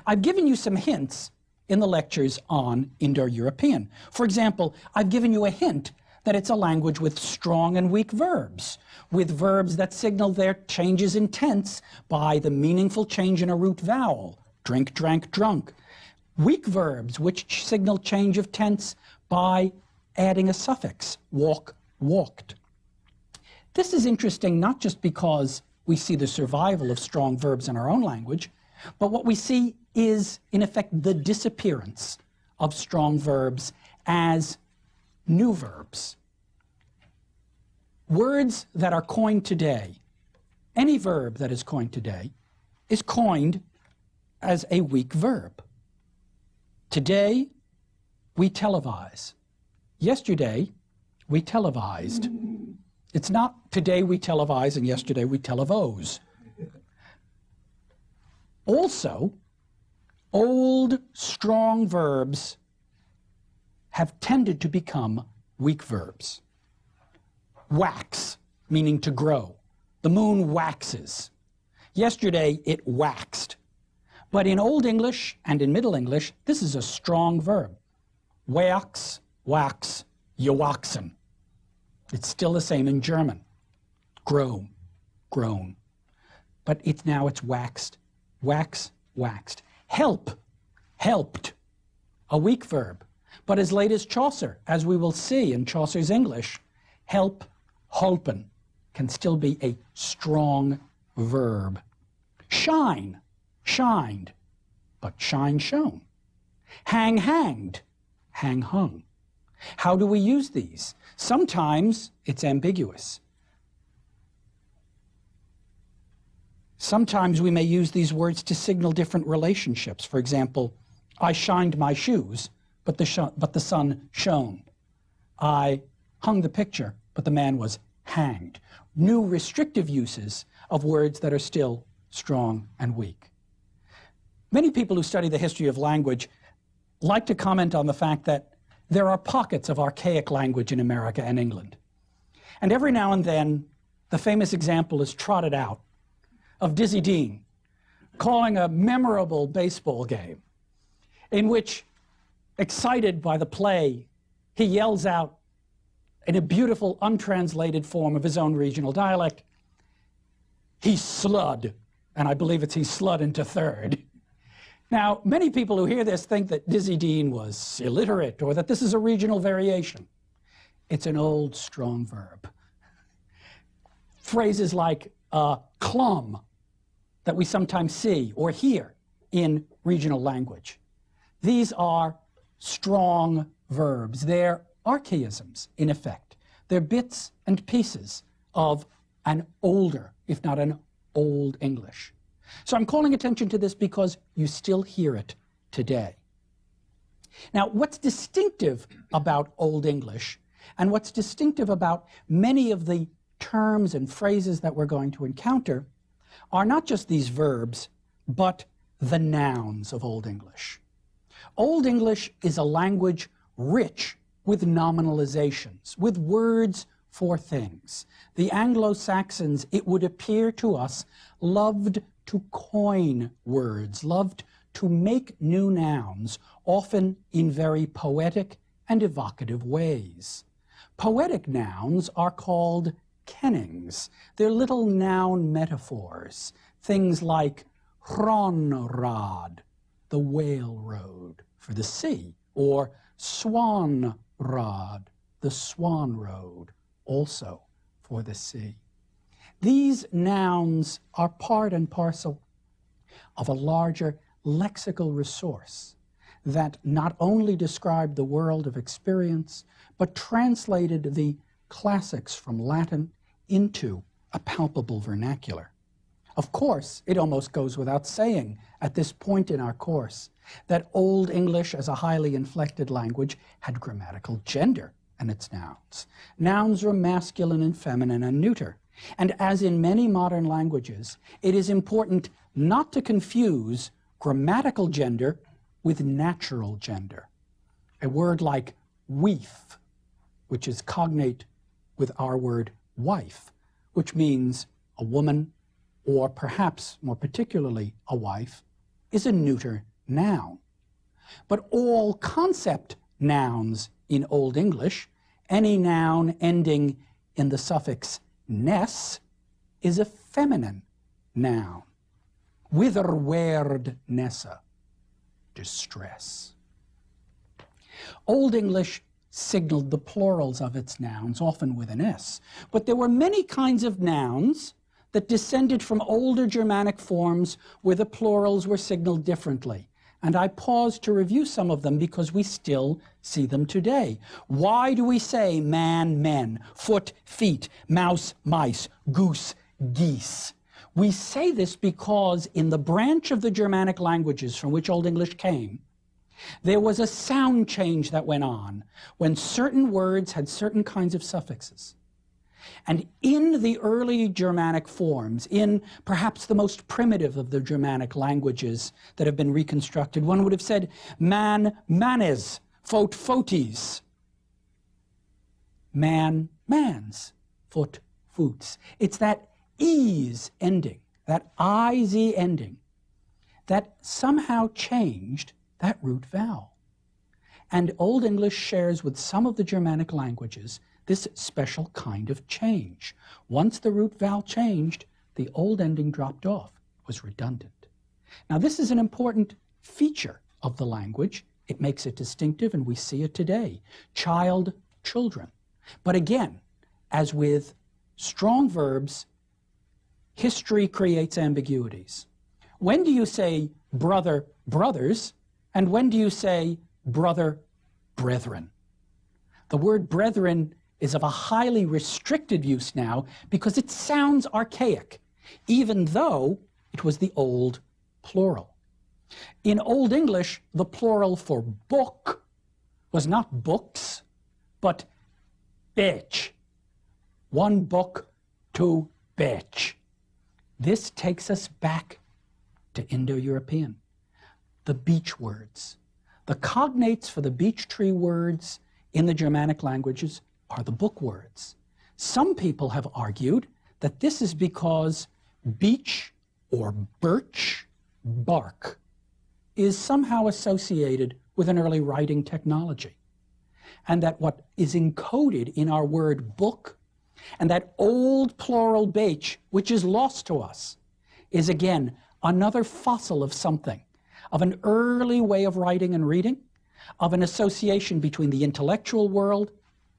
I've given you some hints in the lectures on Indo-European. For example, I've given you a hint that it's a language with strong and weak verbs, with verbs that signal their changes in tense by the meaningful change in a root vowel, drink, drank, drunk. Weak verbs which signal change of tense by adding a suffix, walk, walked. This is interesting not just because we see the survival of strong verbs in our own language, but what we see is, in effect, the disappearance of strong verbs as new verbs. Words that are coined today, any verb that is coined today, is coined as a weak verb. Today, we televise. Yesterday, we televised. It's not today we televise and yesterday we televose. Also, old, strong verbs have tended to become weak verbs. Wax, meaning to grow. The moon waxes. Yesterday, it waxed. But in Old English and in Middle English, this is a strong verb. Wax, wax, gewaxen. It's still the same in German. Grow, grown. But it's waxed. Wax, waxed. Help, helped. A weak verb. But as late as Chaucer, as we will see in Chaucer's English, help, holpen, can still be a strong verb. Shine, shined, but shine, shone. Hang, hanged, hang, hung. How do we use these? Sometimes it's ambiguous. Sometimes we may use these words to signal different relationships. For example, I shined my shoes, but the sun shone. I hung the picture, but the man was hanged. New restrictive uses of words that are still strong and weak. Many people who study the history of language like to comment on the fact that there are pockets of archaic language in America and England. And every now and then, the famous example is trotted out of Dizzy Dean calling a memorable baseball game in which, excited by the play, he yells out in a beautiful, untranslated form of his own regional dialect, "He slud," and I believe it's "he slud into third." Now, many people who hear this think that Dizzy Dean was illiterate or that this is a regional variation. It's an old, strong verb. Phrases like clum that we sometimes see or hear in regional language. These are strong verbs. They're archaisms, in effect. They're bits and pieces of an older, if not an Old English. So I'm calling attention to this because you still hear it today. Now, what's distinctive about Old English, and what's distinctive about many of the terms and phrases that we're going to encounter, are not just these verbs, but the nouns of Old English. Old English is a language rich with nominalizations, with words for things. The Anglo-Saxons, it would appear to us, loved to coin words, loved to make new nouns, often in very poetic and evocative ways. Poetic nouns are called kennings. They're little noun metaphors, things like Hronrad, the whale road for the sea, or Swanrad, the swan road, also for the sea. These nouns are part and parcel of a larger lexical resource that not only described the world of experience, but translated the classics from Latin into a palpable vernacular. Of course, it almost goes without saying at this point in our course that Old English, as a highly inflected language, had grammatical gender in its nouns. Nouns were masculine and feminine and neuter. And as in many modern languages, it is important not to confuse grammatical gender with natural gender. A word like weef, which is cognate with our word wife, which means a woman, or perhaps more particularly a wife, is a neuter noun. But all concept nouns in Old English, any noun ending in the suffix ness, is a feminine noun. Whitherward nessa, distress. Old English signaled the plurals of its nouns, often with an S. But there were many kinds of nouns that descended from older Germanic forms where the plurals were signaled differently. And I pause to review some of them because we still see them today. Why do we say man, men, foot, feet, mouse, mice, goose, geese? We say this because in the branch of the Germanic languages from which Old English came, there was a sound change that went on when certain words had certain kinds of suffixes. And in the early Germanic forms, in perhaps the most primitive of the Germanic languages that have been reconstructed, one would have said man, manes, foot, fotis. Man, mans, foot, foots. It's that ease ending, that I-Z ending, that somehow changed that root vowel. And Old English shares with some of the Germanic languages this special kind of change. Once the root vowel changed, the old ending dropped off, was redundant. Now this is an important feature of the language. It makes it distinctive, and we see it today. Child, children. But again, as with strong verbs, history creates ambiguities. When do you say brother, brothers, and when do you say brother, brethren? The word brethren is of a highly restricted use now because it sounds archaic, even though it was the old plural. In Old English, the plural for book was not books, but bitch. One book, two bitch. This takes us back to Indo-European. The beech words. The cognates for the beech tree words in the Germanic languages are the book words. Some people have argued that this is because beech or birch bark is somehow associated with an early writing technology, and that what is encoded in our word book and that old plural beech, which is lost to us, is again another fossil of something, of an early way of writing and reading, of an association between the intellectual world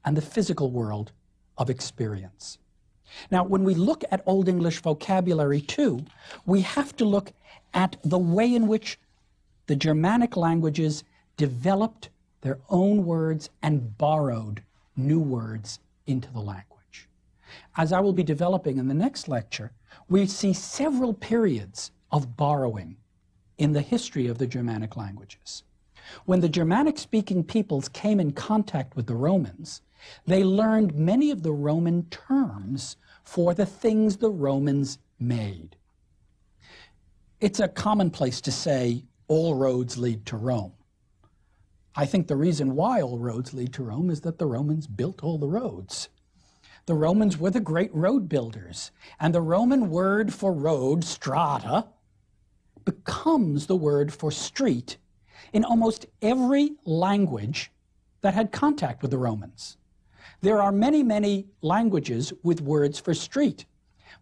and the physical world of experience. Now, when we look at Old English vocabulary too, we have to look at the way in which the Germanic languages developed their own words and borrowed new words into the language. As I will be developing in the next lecture, we see several periods of borrowing in the history of the Germanic languages. When the Germanic-speaking peoples came in contact with the Romans, they learned many of the Roman terms for the things the Romans made. It's a commonplace to say, all roads lead to Rome. I think the reason why all roads lead to Rome is that the Romans built all the roads. The Romans were the great road builders, and the Roman word for road, strata, becomes the word for street in almost every language that had contact with the Romans. There are many, many languages with words for street,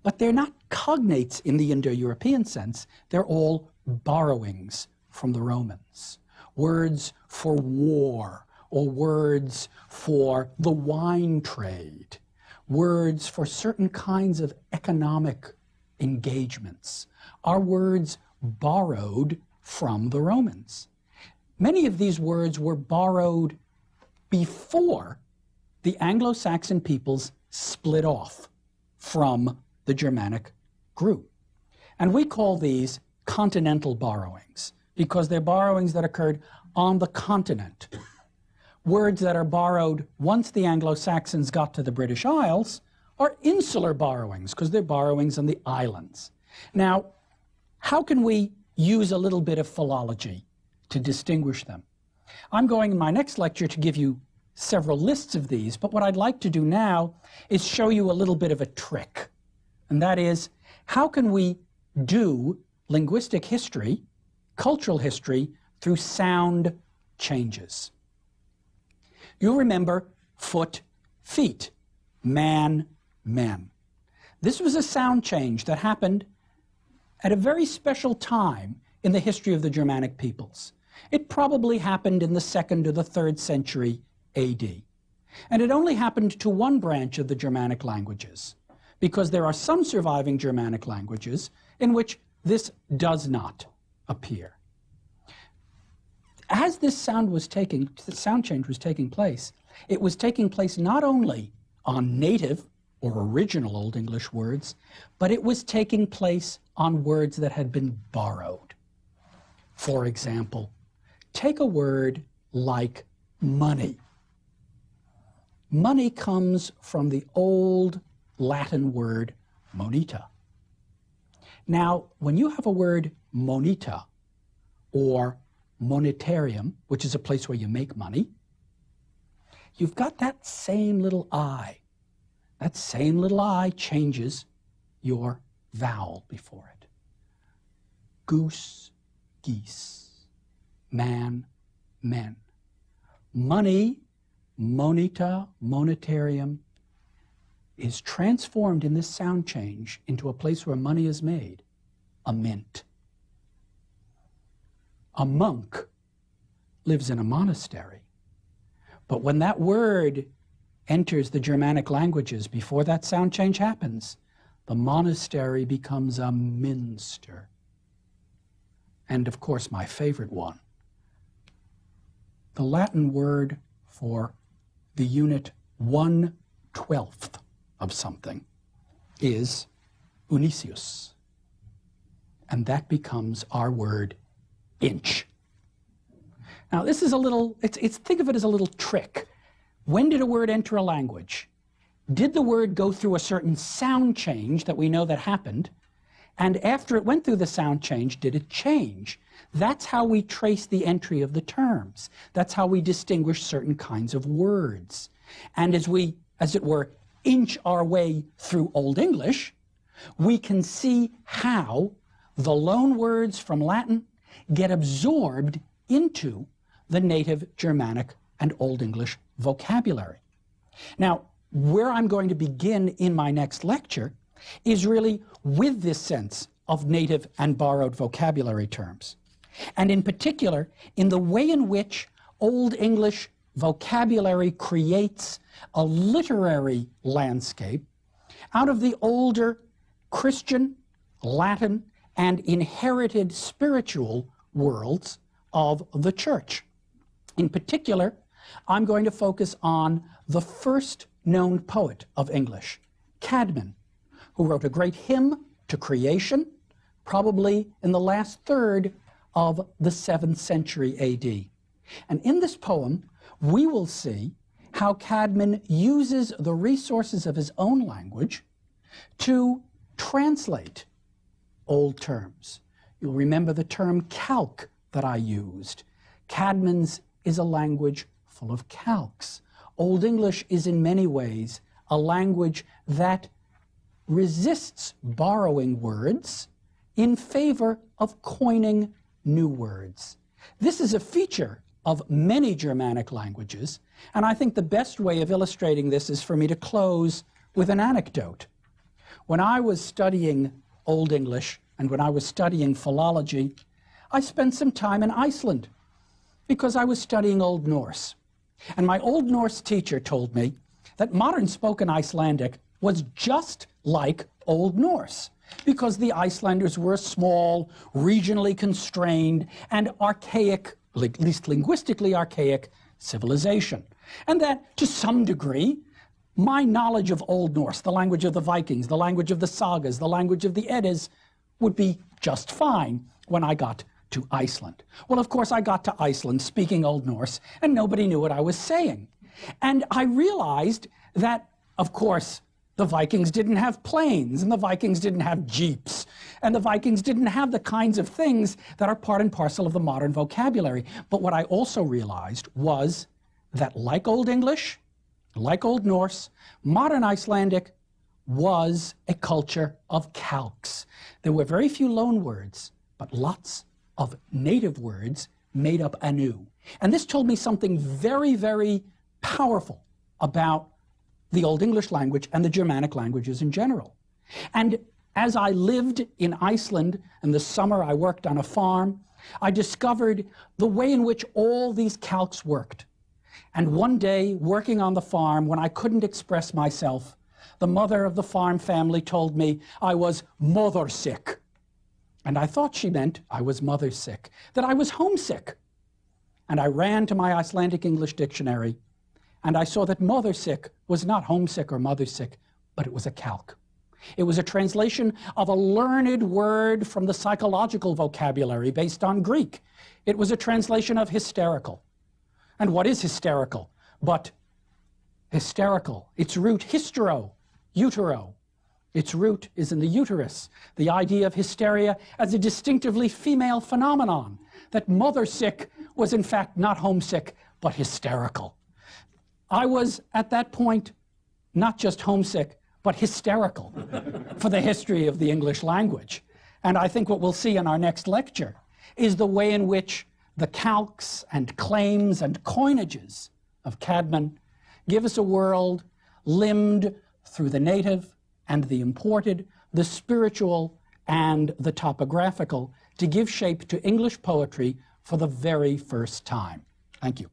but they're not cognates in the Indo-European sense. They're all borrowings from the Romans. Words for war, or words for the wine trade, words for certain kinds of economic engagements, are words borrowed from the Romans. Many of these words were borrowed before the Anglo-Saxon peoples split off from the Germanic group. And we call these continental borrowings because they're borrowings that occurred on the continent. Words that are borrowed once the Anglo-Saxons got to the British Isles are insular borrowings because they're borrowings on the islands. Now, how can we use a little bit of philology to distinguish them? I'm going in my next lecture to give you several lists of these, but what I'd like to do now is show you a little bit of a trick. And that is, how can we do linguistic history, cultural history, through sound changes? You'll remember foot, feet, man, men. This was a sound change that happened at a very special time in the history of the Germanic peoples. It probably happened in the 2nd or the 3rd century AD. And it only happened to one branch of the Germanic languages, because there are some surviving Germanic languages in which this does not appear. As this sound change was taking place, it was taking place not only on native or original Old English words, but it was taking place on words that had been borrowed. For example, take a word like money. Money comes from the old Latin word moneta. Now, when you have a word moneta or monetarium, which is a place where you make money, you've got that same little I. That same little I changes your vowel before it. Goose, geese, man, men. Money, moneta, monetarium, is transformed in this sound change into a place where money is made, a mint. A monk lives in a monastery, but when that word enters the Germanic languages before that sound change happens, the monastery becomes a minster. And of course, my favorite one, the Latin word for the unit 1/12 of something is unicius. And that becomes our word inch. Now this is a little, think of it as a little trick. When did a word enter a language? Did the word go through a certain sound change that we know that happened? And after it went through the sound change, did it change? That's how we trace the entry of the terms. That's how we distinguish certain kinds of words. And as we, as it were, inch our way through Old English, we can see how the loan words from Latin get absorbed into the native Germanic and Old English vocabulary. Now, where I'm going to begin in my next lecture is really with this sense of native and borrowed vocabulary terms. And in particular, in the way in which Old English vocabulary creates a literary landscape out of the older Christian, Latin, and inherited spiritual worlds of the church. In particular, I'm going to focus on the first known poet of English, Caedmon, who wrote a great hymn to creation, probably in the last third of the 7th century AD. And in this poem, we will see how Caedmon uses the resources of his own language to translate old terms. You'll remember the term calque that I used. Caedmon's is a language full of calques. Old English is in many ways a language that resists borrowing words in favor of coining new words. This is a feature of many Germanic languages, and I think the best way of illustrating this is for me to close with an anecdote. When I was studying Old English and when I was studying philology, I spent some time in Iceland because I was studying Old Norse. And my Old Norse teacher told me that modern spoken Icelandic was just like Old Norse, because the Icelanders were a small, regionally constrained, and archaic, at least linguistically archaic, civilization. And that, to some degree, my knowledge of Old Norse, the language of the Vikings, the language of the sagas, the language of the Eddas, would be just fine when I got to Iceland. Well, of course, I got to Iceland speaking Old Norse, and nobody knew what I was saying. And I realized that, of course, the Vikings didn't have planes, and the Vikings didn't have jeeps, and the Vikings didn't have the kinds of things that are part and parcel of the modern vocabulary. But what I also realized was that, like Old English, like Old Norse, modern Icelandic was a culture of calques. There were very few loan words, but lots of native words made up anew. And this told me something very, very powerful about the Old English language and the Germanic languages in general. And as I lived in Iceland, in the summer I worked on a farm, I discovered the way in which all these calques worked. And one day, working on the farm, when I couldn't express myself, the mother of the farm family told me I was mother sick. And I thought she meant I was mother sick, that I was homesick. And I ran to my Icelandic English dictionary, and I saw that mother sick was not homesick or mother sick, but it was a calque. It was a translation of a learned word from the psychological vocabulary based on Greek. It was a translation of hysterical. And what is hysterical? But hysterical, its root hystero, utero. Its root is in the uterus. The idea of hysteria as a distinctively female phenomenon, that mother sick was in fact not homesick, but hysterical. I was, at that point, not just homesick, but hysterical for the history of the English language. And I think what we'll see in our next lecture is the way in which the calques and claims and coinages of Caedmon give us a world limned through the native and the imported, the spiritual and the topographical, to give shape to English poetry for the very first time. Thank you.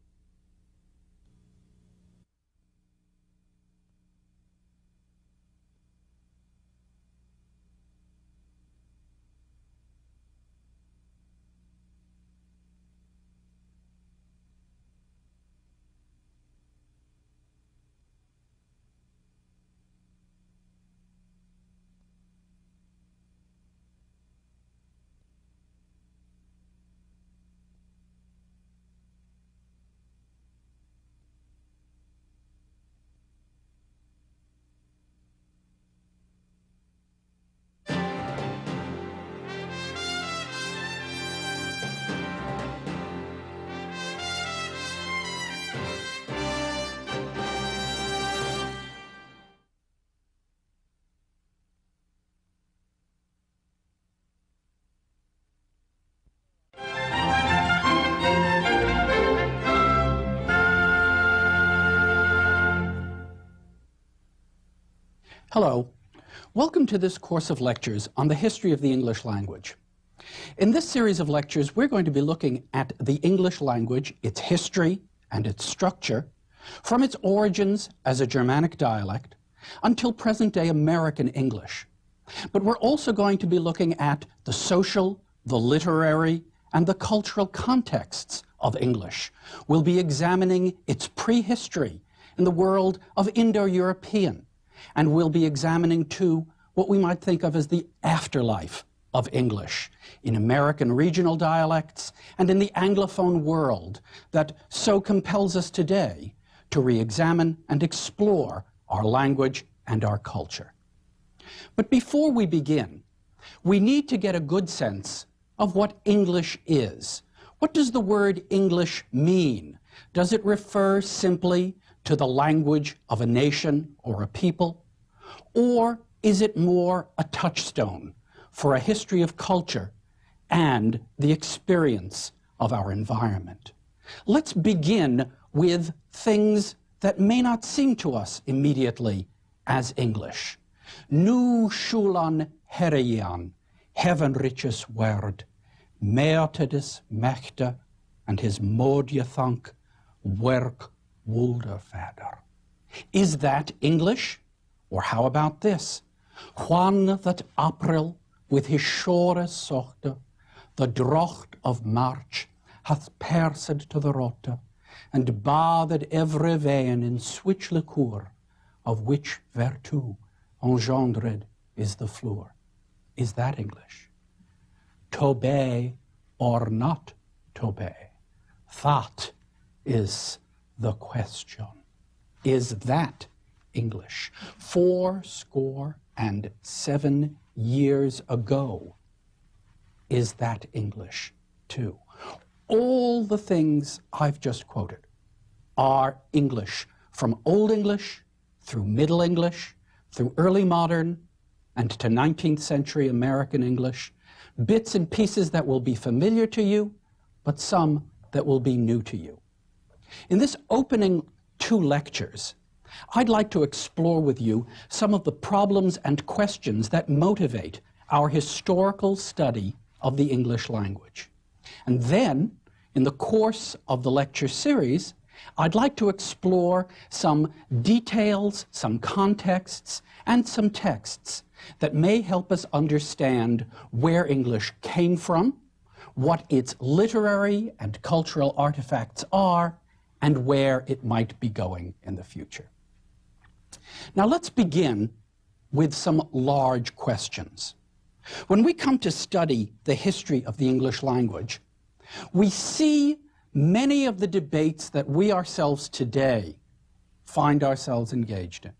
Hello. Welcome to this course of lectures on the history of the English language. In this series of lectures, we're going to be looking at the English language, its history and its structure, from its origins as a Germanic dialect until present-day American English. But we're also going to be looking at the social, the literary, and the cultural contexts of English. We'll be examining its prehistory in the world of Indo-European, and we'll be examining, too, what we might think of as the afterlife of English in American regional dialects and in the Anglophone world that so compels us today to re-examine and explore our language and our culture. But before we begin, we need to get a good sense of what English is. What does the word English mean? Does it refer simply to the language of a nation or a people? Or is it more a touchstone for a history of culture and the experience of our environment? Let's begin with things that may not seem to us immediately as English. Nu schulan herreian, heaven riches word, meertedis mächte, and his modje thank, werk wuldervader. Is that English? Or how about this? Juan that April with his shore sochte, the drocht of March hath persed to the rotte, and bathed every vein in switch liqueur, of which vertu engendred is the flour. Is that English? To be or not to be? That is the question. Is that English? 77 years ago, is that English too? All the things I've just quoted are English, from Old English through Middle English, through early modern, and to 19th century American English, bits and pieces that will be familiar to you, but some that will be new to you. In this opening 2 lectures, I'd like to explore with you some of the problems and questions that motivate our historical study of the English language. And then, in the course of the lecture series, I'd like to explore some details, some contexts, and some texts that may help us understand where English came from, what its literary and cultural artifacts are, and where it might be going in the future. Now let's begin with some large questions. When we come to study the history of the English language, we see many of the debates that we ourselves today find ourselves engaged in.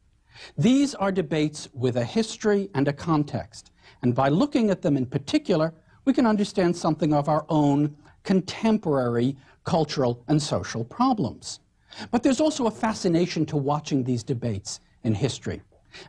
These are debates with a history and a context, and by looking at them in particular, we can understand something of our own contemporary cultural and social problems. But there's also a fascination to watching these debates in history.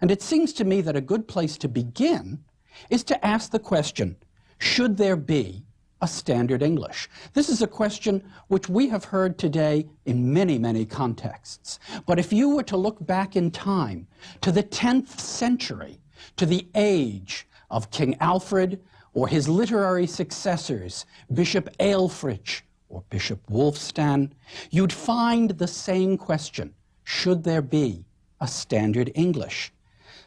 And it seems to me that a good place to begin is to ask the question, should there be a standard English? This is a question which we have heard today in many, many contexts. But if you were to look back in time to the 10th century, to the age of King Alfred or his literary successors, Bishop Aelfrich or Bishop Wulfstan, you'd find the same question, should there be a standard English?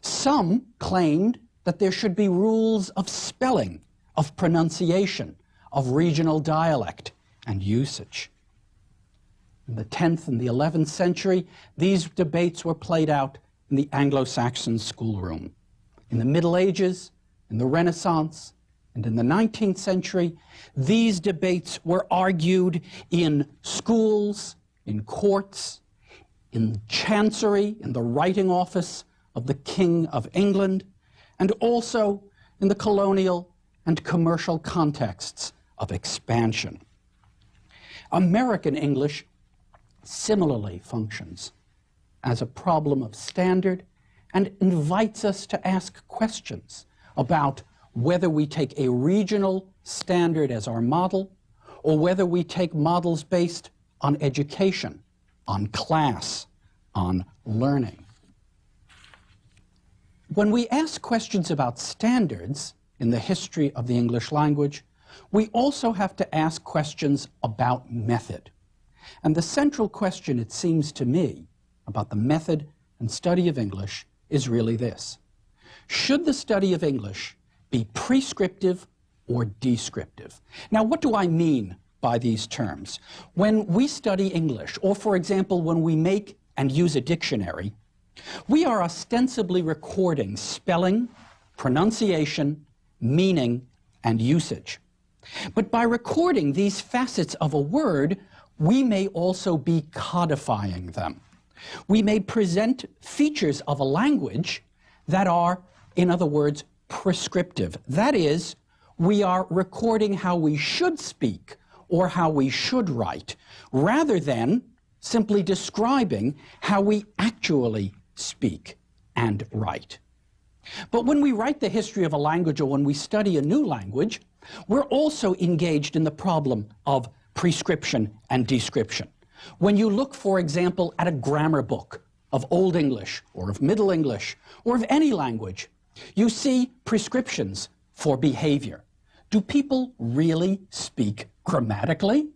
Some claimed that there should be rules of spelling, of pronunciation, of regional dialect and usage. In the 10th and the 11th century, these debates were played out in the Anglo-Saxon schoolroom. In the Middle Ages, in the Renaissance, and in the 19th century, these debates were argued in schools, in courts, in chancery, in the writing office of the King of England, and also in the colonial and commercial contexts of expansion. American English similarly functions as a problem of standard and invites us to ask questions about whether we take a regional standard as our model or whether we take models based on education, on class, on learning. When we ask questions about standards in the history of the English language, we also have to ask questions about method. And the central question, it seems to me, about the method and study of English is really this. Should the study of English be prescriptive or descriptive? Now, what do I mean by these terms. When we study English, or for example, when we make and use a dictionary, we are ostensibly recording spelling, pronunciation, meaning, and usage. But by recording these facets of a word, we may also be codifying them. We may present features of a language that are, in other words, prescriptive. That is, we are recording how we should speak or how we should write, rather than simply describing how we actually speak and write. But when we write the history of a language or when we study a new language, we're also engaged in the problem of prescription and description. When you look, for example, at a grammar book of Old English or of Middle English or of any language, you see prescriptions for behavior. Do people really speak grammatically?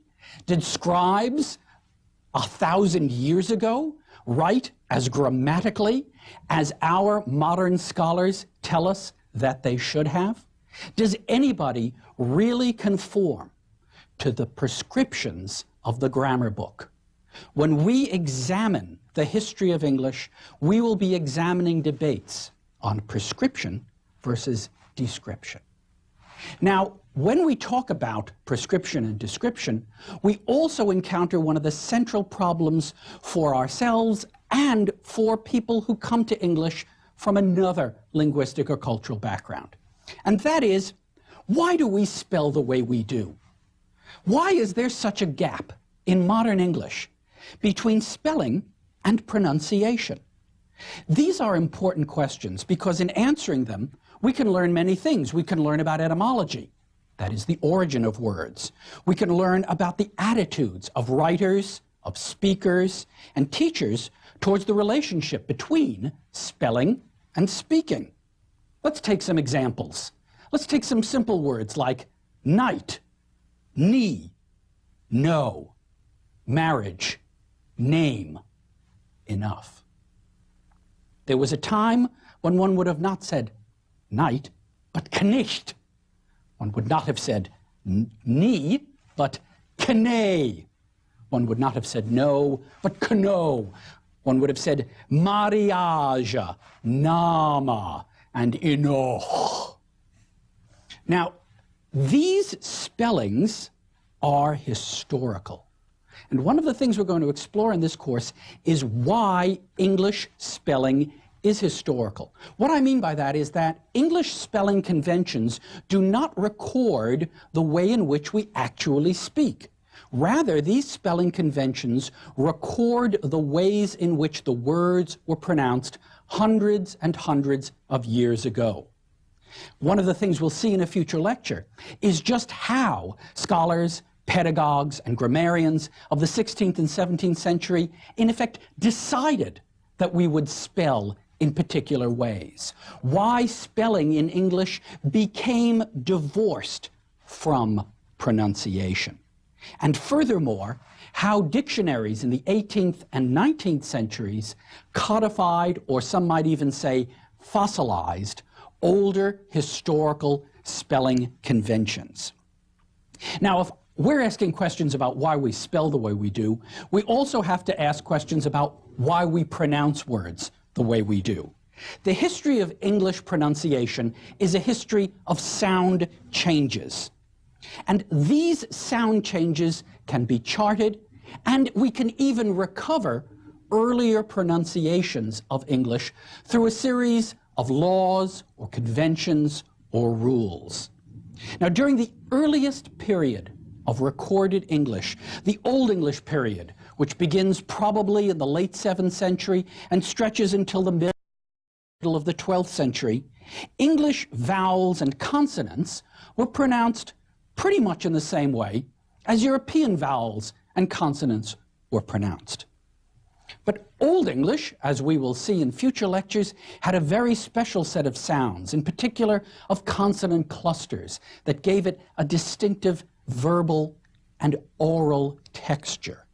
Did scribes 1,000 years ago write as grammatically as our modern scholars tell us that they should have? Does anybody really conform to the prescriptions of the grammar book? When we examine the history of English, we will be examining debates on prescription versus description. Now, when we talk about prescription and description, we also encounter one of the central problems for ourselves and for people who come to English from another linguistic or cultural background. And that is, why do we spell the way we do? Why is there such a gap in modern English between spelling and pronunciation? These are important questions because in answering them, we can learn many things. We can learn about etymology, that is the origin of words. We can learn about the attitudes of writers, of speakers, and teachers towards the relationship between spelling and speaking. Let's take some examples. Let's take some simple words like night, knee, know, marriage, name, enough. There was a time when one would have not said night, but knicht. One would not have said knee, but kne. One would not have said no, but kno. One would have said mariage, nama, and inoch. Now, these spellings are historical. And one of the things we're going to explore in this course is why English spelling is historical. What I mean by that is that English spelling conventions do not record the way in which we actually speak. Rather, these spelling conventions record the ways in which the words were pronounced hundreds and hundreds of years ago. One of the things we'll see in a future lecture is just how scholars, pedagogues, and grammarians of the 16th and 17th century, in effect, decided that we would spell in particular ways. Why spelling in English became divorced from pronunciation. And furthermore, how dictionaries in the 18th and 19th centuries codified, or some might even say fossilized, older historical spelling conventions. Now, if we're asking questions about why we spell the way we do, we also have to ask questions about why we pronounce words the way we do. The history of English pronunciation is a history of sound changes. And these sound changes can be charted, and we can even recover earlier pronunciations of English through a series of laws or conventions or rules. Now, during the earliest period of recorded English, the Old English period, which begins probably in the late 7th century and stretches until the middle of the 12th century, English vowels and consonants were pronounced pretty much in the same way as European vowels and consonants were pronounced. But Old English, as we will see in future lectures, had a very special set of sounds, in particular of consonant clusters, that gave it a distinctive verbal and oral texture.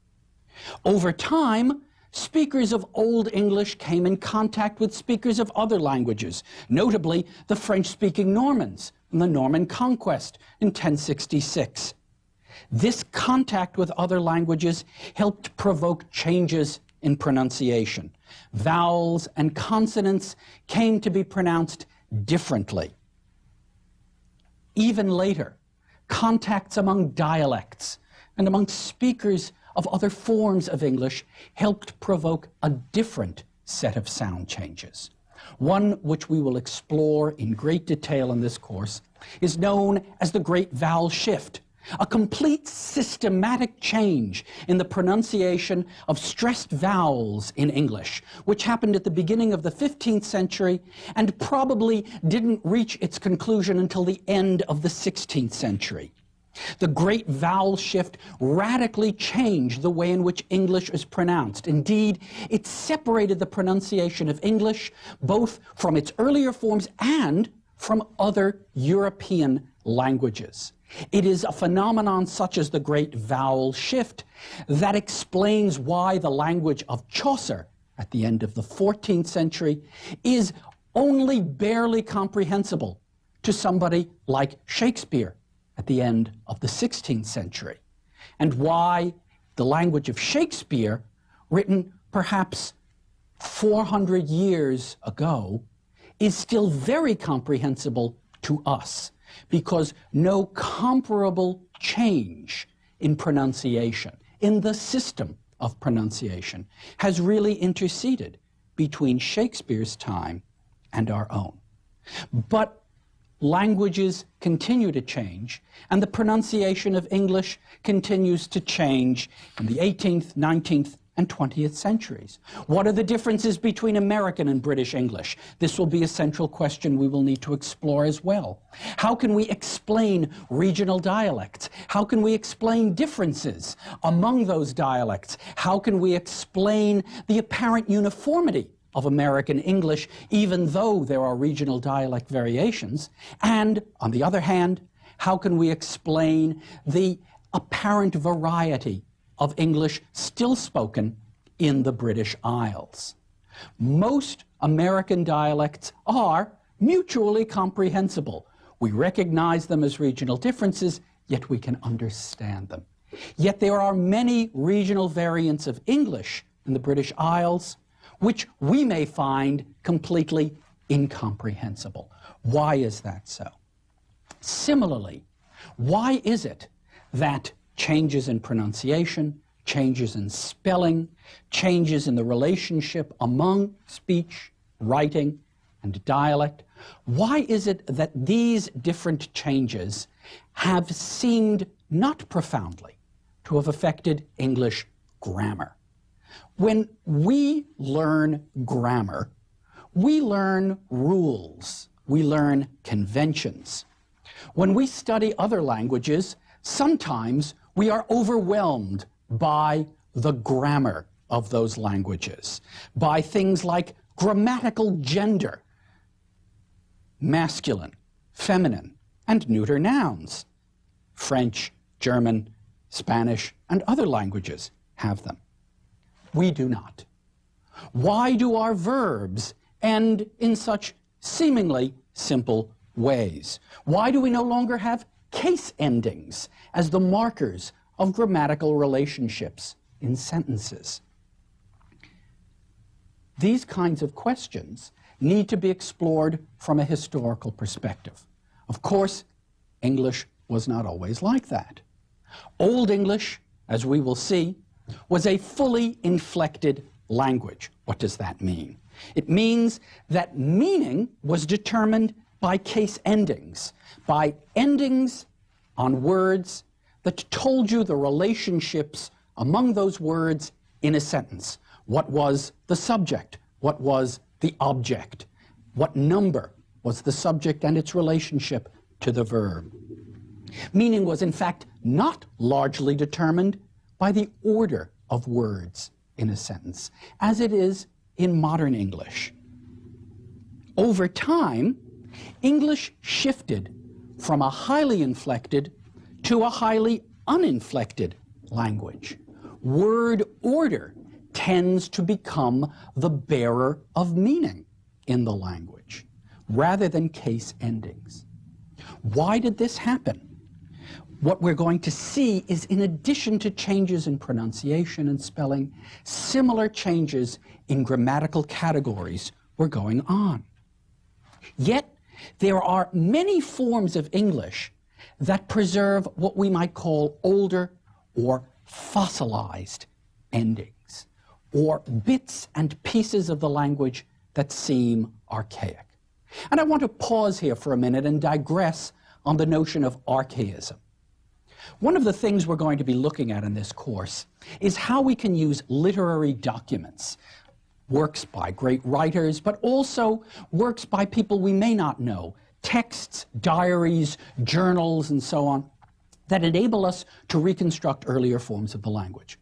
Over time, speakers of Old English came in contact with speakers of other languages, notably the French-speaking Normans in the Norman Conquest in 1066. This contact with other languages helped provoke changes in pronunciation. Vowels and consonants came to be pronounced differently. Even later, contacts among dialects and among speakers of other forms of English helped provoke a different set of sound changes. One which we will explore in great detail in this course is known as the Great Vowel Shift, a complete systematic change in the pronunciation of stressed vowels in English, which happened at the beginning of the 15th century and probably didn't reach its conclusion until the end of the 16th century. The Great Vowel Shift radically changed the way in which English is pronounced. Indeed, it separated the pronunciation of English both from its earlier forms and from other European languages. It is a phenomenon such as the Great Vowel Shift that explains why the language of Chaucer at the end of the 14th century is only barely comprehensible to somebody like Shakespeare at the end of the 16th century, and why the language of Shakespeare, written perhaps 400 years ago, is still very comprehensible to us, because no comparable change in pronunciation, in the system of pronunciation, has really interceded between Shakespeare's time and our own. But languages continue to change, and the pronunciation of English continues to change in the 18th, 19th, and 20th centuries. What are the differences between American and British English? This will be a central question we will need to explore as well. How can we explain regional dialects? How can we explain differences among those dialects? How can we explain the apparent uniformity of American English, even though there are regional dialect variations? And, on the other hand, how can we explain the apparent variety of English still spoken in the British Isles? Most American dialects are mutually comprehensible. We recognize them as regional differences, yet we can understand them. Yet there are many regional variants of English in the British Isles which we may find completely incomprehensible. Why is that so? Similarly, why is it that changes in pronunciation, changes in spelling, changes in the relationship among speech, writing, and dialect, why is it that these different changes have seemed not profoundly to have affected English grammar? When we learn grammar, we learn rules, we learn conventions. When we study other languages, sometimes we are overwhelmed by the grammar of those languages, by things like grammatical gender, masculine, feminine, and neuter nouns. French, German, Spanish, and other languages have them. We do not. Why do our verbs end in such seemingly simple ways? Why do we no longer have case endings as the markers of grammatical relationships in sentences? These kinds of questions need to be explored from a historical perspective. Of course, English was not always like that. Old English, as we will see, was a fully inflected language. What does that mean? It means that meaning was determined by case endings, by endings on words that told you the relationships among those words in a sentence. What was the subject? What was the object? What number was the subject and its relationship to the verb? Meaning was, in fact, not largely determined by the order of words in a sentence, as it is in modern English. Over time, English shifted from a highly inflected to a highly uninflected language. Word order tends to become the bearer of meaning in the language, rather than case endings. Why did this happen? what we're going to see is, in addition to changes in pronunciation and spelling, similar changes in grammatical categories were going on. Yet, there are many forms of English that preserve what we might call older or fossilized endings, or bits and pieces of the language that seem archaic. And I want to pause here for a minute and digress on the notion of archaism. One of the things we're going to be looking at in this course is how we can use literary documents, works by great writers, but also works by people we may not know, texts, diaries, journals, and so on, that enable us to reconstruct earlier forms of the language.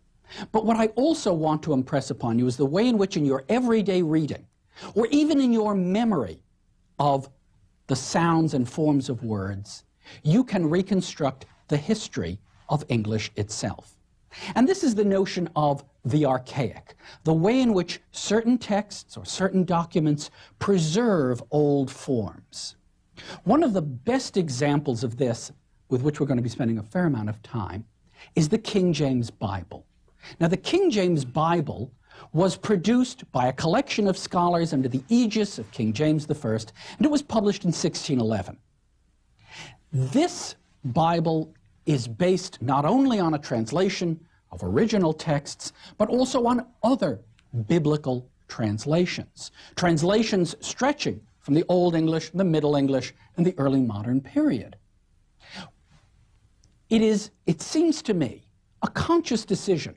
But what I also want to impress upon you is the way in which, in your everyday reading, or even in your memory of the sounds and forms of words, you can reconstruct the history of English itself. And this is the notion of the archaic, the way in which certain texts or certain documents preserve old forms. One of the best examples of this, with which we're going to be spending a fair amount of time, is the King James Bible. Now, the King James Bible was produced by a collection of scholars under the aegis of King James I, and it was published in 1611. This Bible is based not only on a translation of original texts, but also on other biblical translations, translations stretching from the Old English, the Middle English, and the early modern period. It seems to me, a conscious decision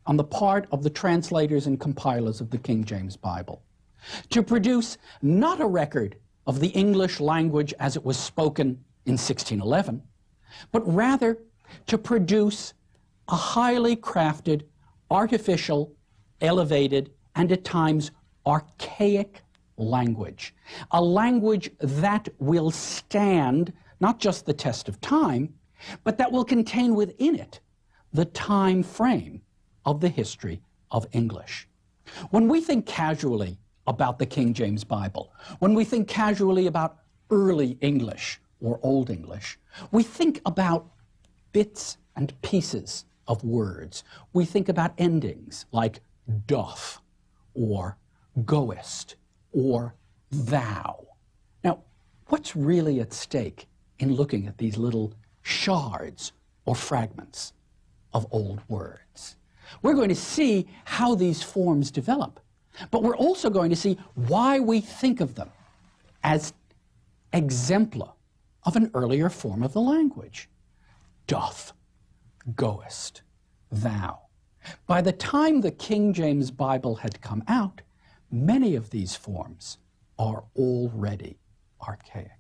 on the part of the translators and compilers of the King James Bible to produce not a record of the English language as it was spoken in 1611, but rather to produce a highly crafted, artificial, elevated, and at times archaic language. A language that will stand not just the test of time, but that will contain within it the time frame of the history of English. When we think casually about the King James Bible, when we think casually about early English or Old English, we think about bits and pieces of words. We think about endings like doth, or goest, or thou. Now, what's really at stake in looking at these little shards or fragments of old words? We're going to see how these forms develop, but we're also going to see why we think of them as exempla of an earlier form of the language. Doth, goest, thou. By the time the King James Bible had come out, many of these forms are already archaic.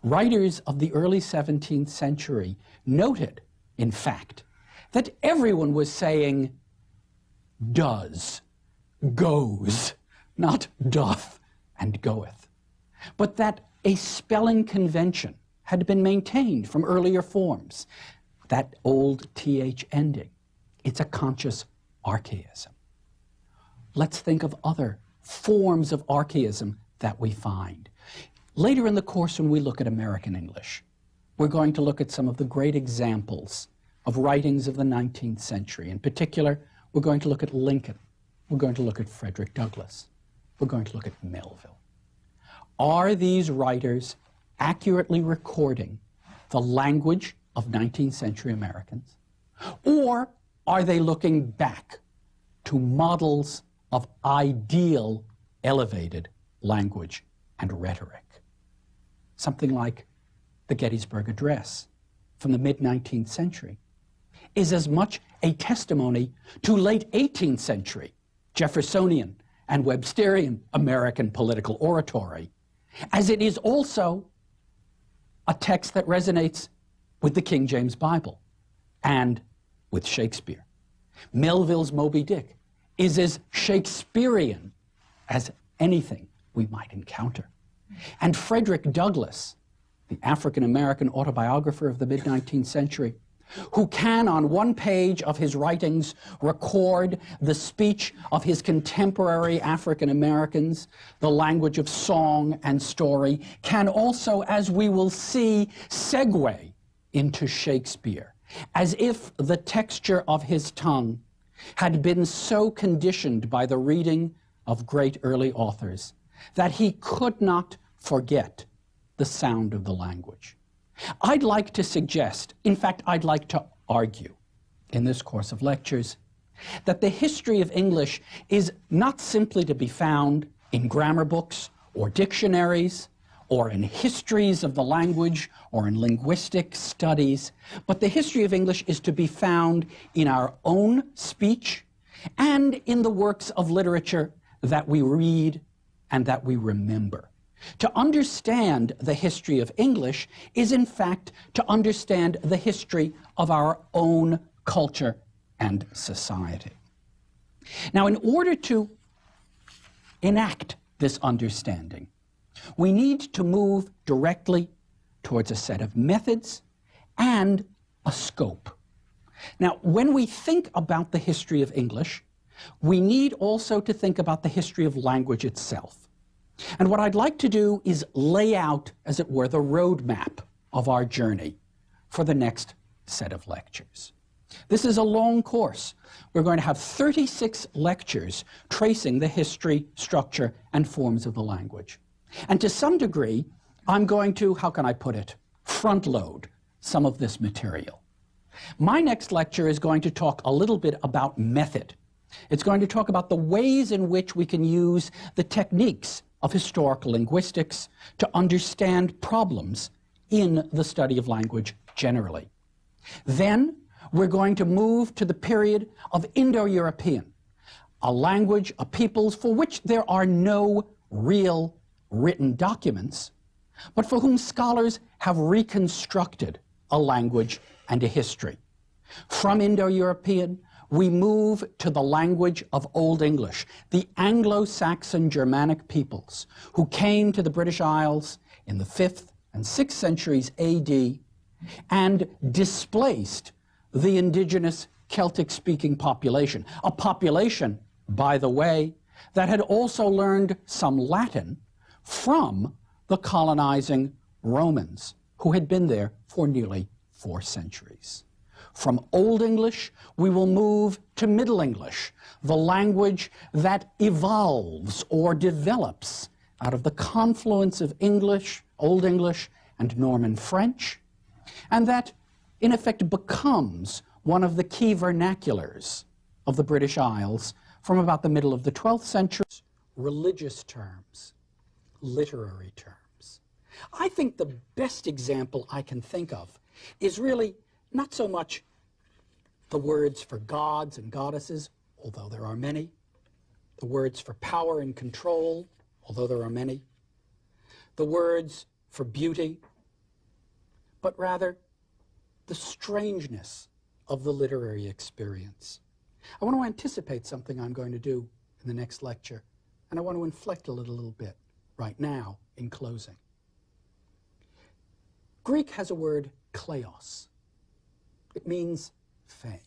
Writers of the early 17th century noted, in fact, that everyone was saying does, goes, not doth and goeth, but that a spelling convention had been maintained from earlier forms, that old th ending. It's a conscious archaism. Let's think of other forms of archaism that we find. Later in the course, when we look at American English, we're going to look at some of the great examples of writings of the 19th century. In particular, we're going to look at Lincoln. We're going to look at Frederick Douglass. We're going to look at Melville. Are these writers accurately recording the language of 19th century Americans? Or are they looking back to models of ideal, elevated language and rhetoric? Something like the Gettysburg Address from the mid-19th century is as much a testimony to late 18th century Jeffersonian and Websterian American political oratory, as it is also a text that resonates with the King James Bible and with Shakespeare. Melville's Moby Dick is as Shakespearean as anything we might encounter. And Frederick Douglass, the African-American autobiographer of the mid-19th century, who can, on one page of his writings, record the speech of his contemporary African Americans, the language of song and story, can also, as we will see, segue into Shakespeare, as if the texture of his tongue had been so conditioned by the reading of great early authors that he could not forget the sound of the language. I'd like to suggest, in fact, I'd like to argue in this course of lectures, that the history of English is not simply to be found in grammar books or dictionaries or in histories of the language or in linguistic studies, but the history of English is to be found in our own speech and in the works of literature that we read and that we remember. To understand the history of English is, in fact, to understand the history of our own culture and society. Now, in order to enact this understanding, we need to move directly towards a set of methods and a scope. Now, when we think about the history of English, we need also to think about the history of language itself. And what I'd like to do is lay out, as it were, the roadmap of our journey for the next set of lectures. This is a long course. We're going to have 36 lectures tracing the history, structure, and forms of the language. And to some degree, I'm going to, how can I put it, front load some of this material. My next lecture is going to talk a little bit about method. It's going to talk about the ways in which we can use the techniques of historical linguistics to understand problems in the study of language generally. Then we're going to move to the period of Indo-European, a language, a peoples for which there are no real written documents, but for whom scholars have reconstructed a language and a history. From Indo-European, we move to the language of Old English, the Anglo-Saxon Germanic peoples who came to the British Isles in the 5th and 6th centuries AD and displaced the indigenous Celtic-speaking population, a population, by the way, that had also learned some Latin from the colonizing Romans who had been there for nearly 4 centuries. From Old English, we will move to Middle English, the language that evolves or develops out of the confluence of English, Old English, and Norman French, and that, in effect, becomes one of the key vernaculars of the British Isles from about the middle of the 12th century. Religious terms, literary terms. I think the best example I can think of is really not so much the words for gods and goddesses, although there are many, the words for power and control, although there are many, the words for beauty, but rather the strangeness of the literary experience. I want to anticipate something I'm going to do in the next lecture, and I want to inflect a little bit right now in closing. Greek has a word, kleos. It means fame.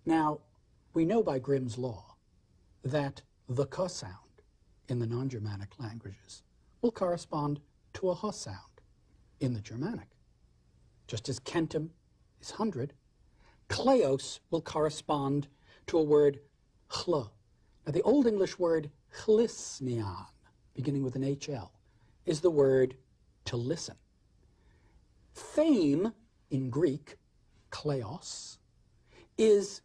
Now, we know by Grimm's law that the k sound in the non-Germanic languages will correspond to a h sound in the Germanic. Just as centum is 100, kleos will correspond to a word chl. Now, the Old English word chlisnian, beginning with an HL, is the word to listen. Fame in Greek, kleos, is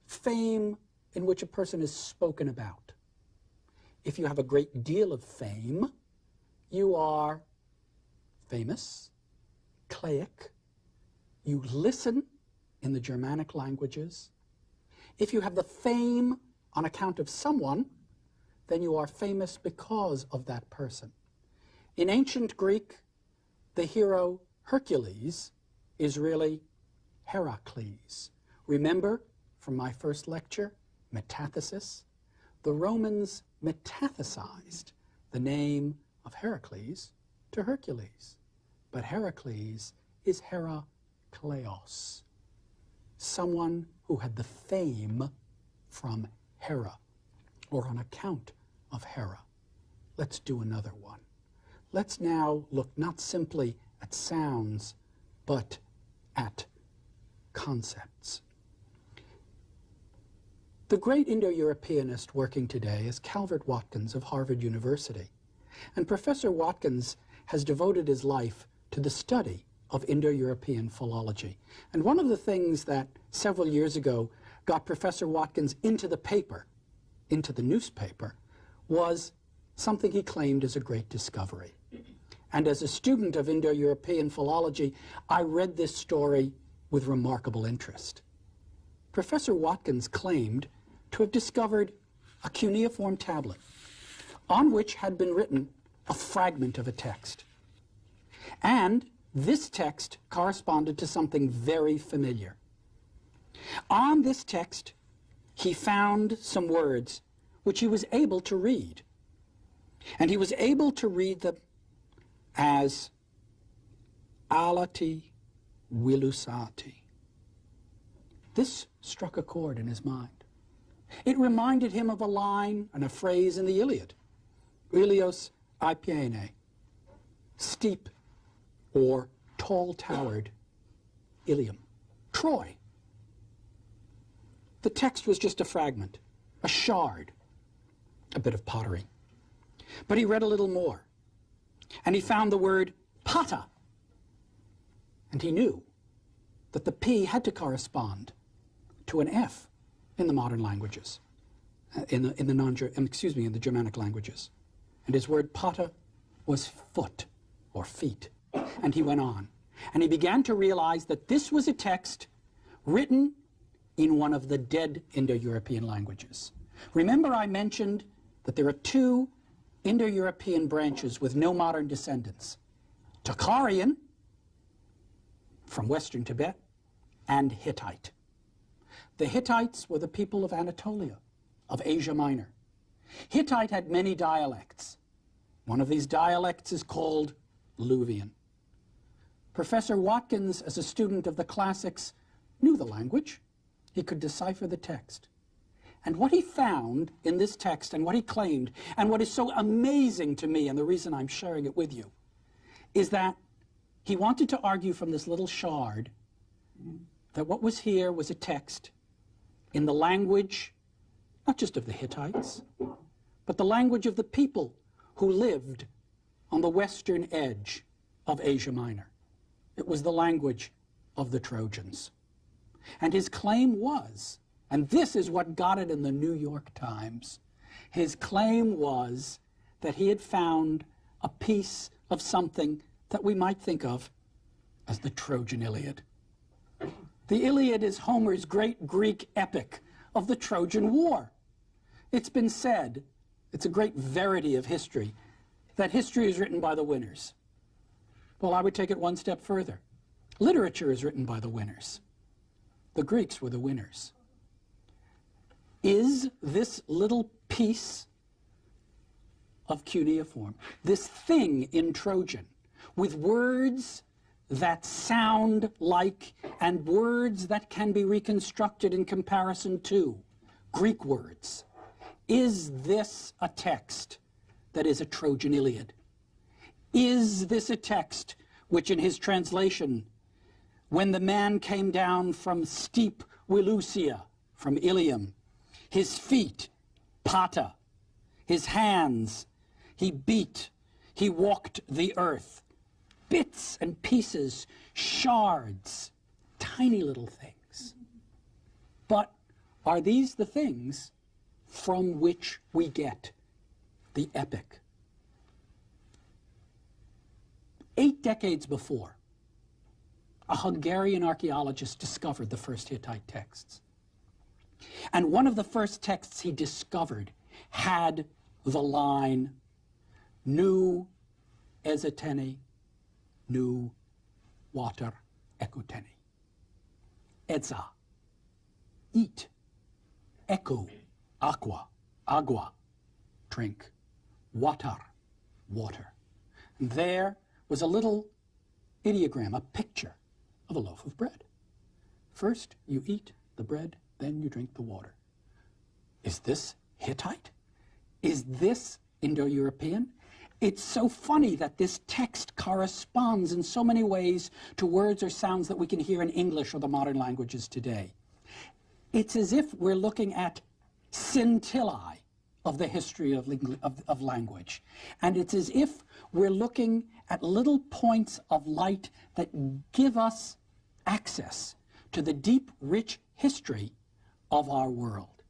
fame in which a person is spoken about. If you have a great deal of fame, you are famous, kleic. You listen in the Germanic languages. If you have the fame on account of someone, then you are famous because of that person. In ancient Greek, the hero Hercules is really Heracles. Remember from my first lecture, metathesis? The Romans metathesized the name of Heracles to Hercules. But Heracles is Herakleos, someone who had the fame from Hera, or on account of Hera. Let's do another one. Let's now look not simply at sounds, but at concepts. The great Indo-Europeanist working today is Calvert Watkins of Harvard University. And Professor Watkins has devoted his life to the study of Indo-European philology. And one of the things that several years ago got Professor Watkins into the paper, into the newspaper, was something he claimed as a great discovery. And as a student of Indo-European philology, I read this story with remarkable interest. Professor Watkins claimed to have discovered a cuneiform tablet on which had been written a fragment of a text. And this text corresponded to something very familiar. On this text, he found some words which he was able to read. And he was able to read them as alati wilusati. This struck a chord in his mind. It reminded him of a line and a phrase in the Iliad, Ilios aipiene, steep or tall-towered Ilium, Troy. The text was just a fragment, a shard, a bit of pottery. But he read a little more, and he found the word pata, and he knew that the P had to correspond to an F in the modern languages, in the Germanic languages. And his word pata was foot or feet. And he went on. And he began to realize that this was a text written in one of the dead Indo-European languages. Remember I mentioned that there are two Indo-European branches with no modern descendants. Tocharian, from western Tibet, and Hittite. The Hittites were the people of Anatolia, of Asia Minor. Hittite had many dialects. One of these dialects is called Luvian. Professor Watkins, as a student of the classics, knew the language. He could decipher the text. And what he found in this text, and what he claimed, and what is so amazing to me, and the reason I'm sharing it with you, is that he wanted to argue from this little shard that what was here was a text in the language, not just of the Hittites, but the language of the people who lived on the western edge of Asia Minor. It was the language of the Trojans. And his claim was, and this is what got it in the New York Times, his claim was that he had found a piece of something that we might think of as the Trojan Iliad. The Iliad is Homer's great Greek epic of the Trojan War. It's been said, it's a great verity of history, that history is written by the winners. Well, I would take it one step further. Literature is written by the winners. The Greeks were the winners. Is this little piece of cuneiform, this thing in Trojan, with words that sound like, and words that can be reconstructed in comparison to, Greek words, is this a text that is a Trojan Iliad? Is this a text which in his translation, when the man came down from steep Wilusia, from Ilium, his feet, pata, his hands, he beat, he walked the earth, bits and pieces, shards, tiny little things. But are these the things from which we get the epic? 8 decades before, a Hungarian archaeologist discovered the first Hittite texts. And one of the first texts he discovered had the line, nu ezateni, nu water ekuteni. Edza, eat. Eku, aqua, agua, drink. Water, water. And there was a little ideogram, a picture of a loaf of bread. First you eat the bread, then you drink the water. Is this Hittite? Is this Indo-European? It's so funny that this text corresponds in so many ways to words or sounds that we can hear in English or the modern languages today. It's as if we're looking at scintillae of the history of language. And it's as if we're looking at little points of light that give us access to the deep, rich history of our world.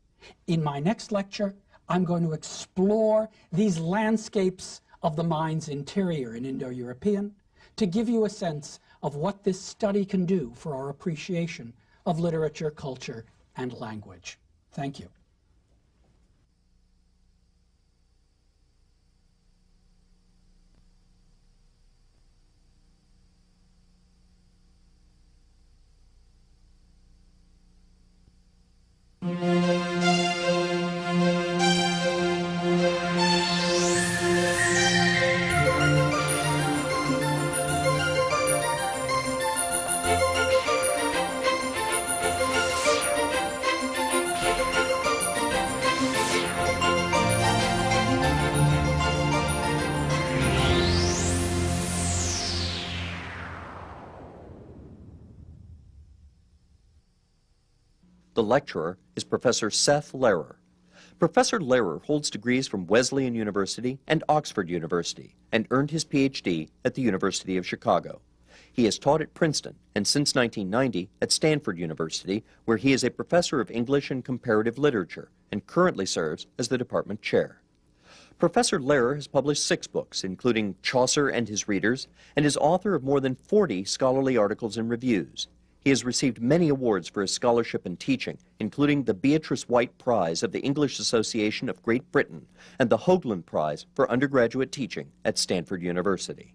In my next lecture, I'm going to explore these landscapes of the mind's interior in Indo-European to give you a sense of what this study can do for our appreciation of literature, culture, and language. Thank you. The lecturer is Professor Seth Lehrer. Professor Lehrer holds degrees from Wesleyan University and Oxford University and earned his PhD at the University of Chicago. He has taught at Princeton and since 1990 at Stanford University, where he is a professor of English and comparative literature and currently serves as the department chair. Professor Lehrer has published 6 books, including Chaucer and His Readers, and is author of more than 40 scholarly articles and reviews. He has received many awards for his scholarship and teaching, including the Beatrice White Prize of the English Association of Great Britain and the Hoagland Prize for undergraduate teaching at Stanford University.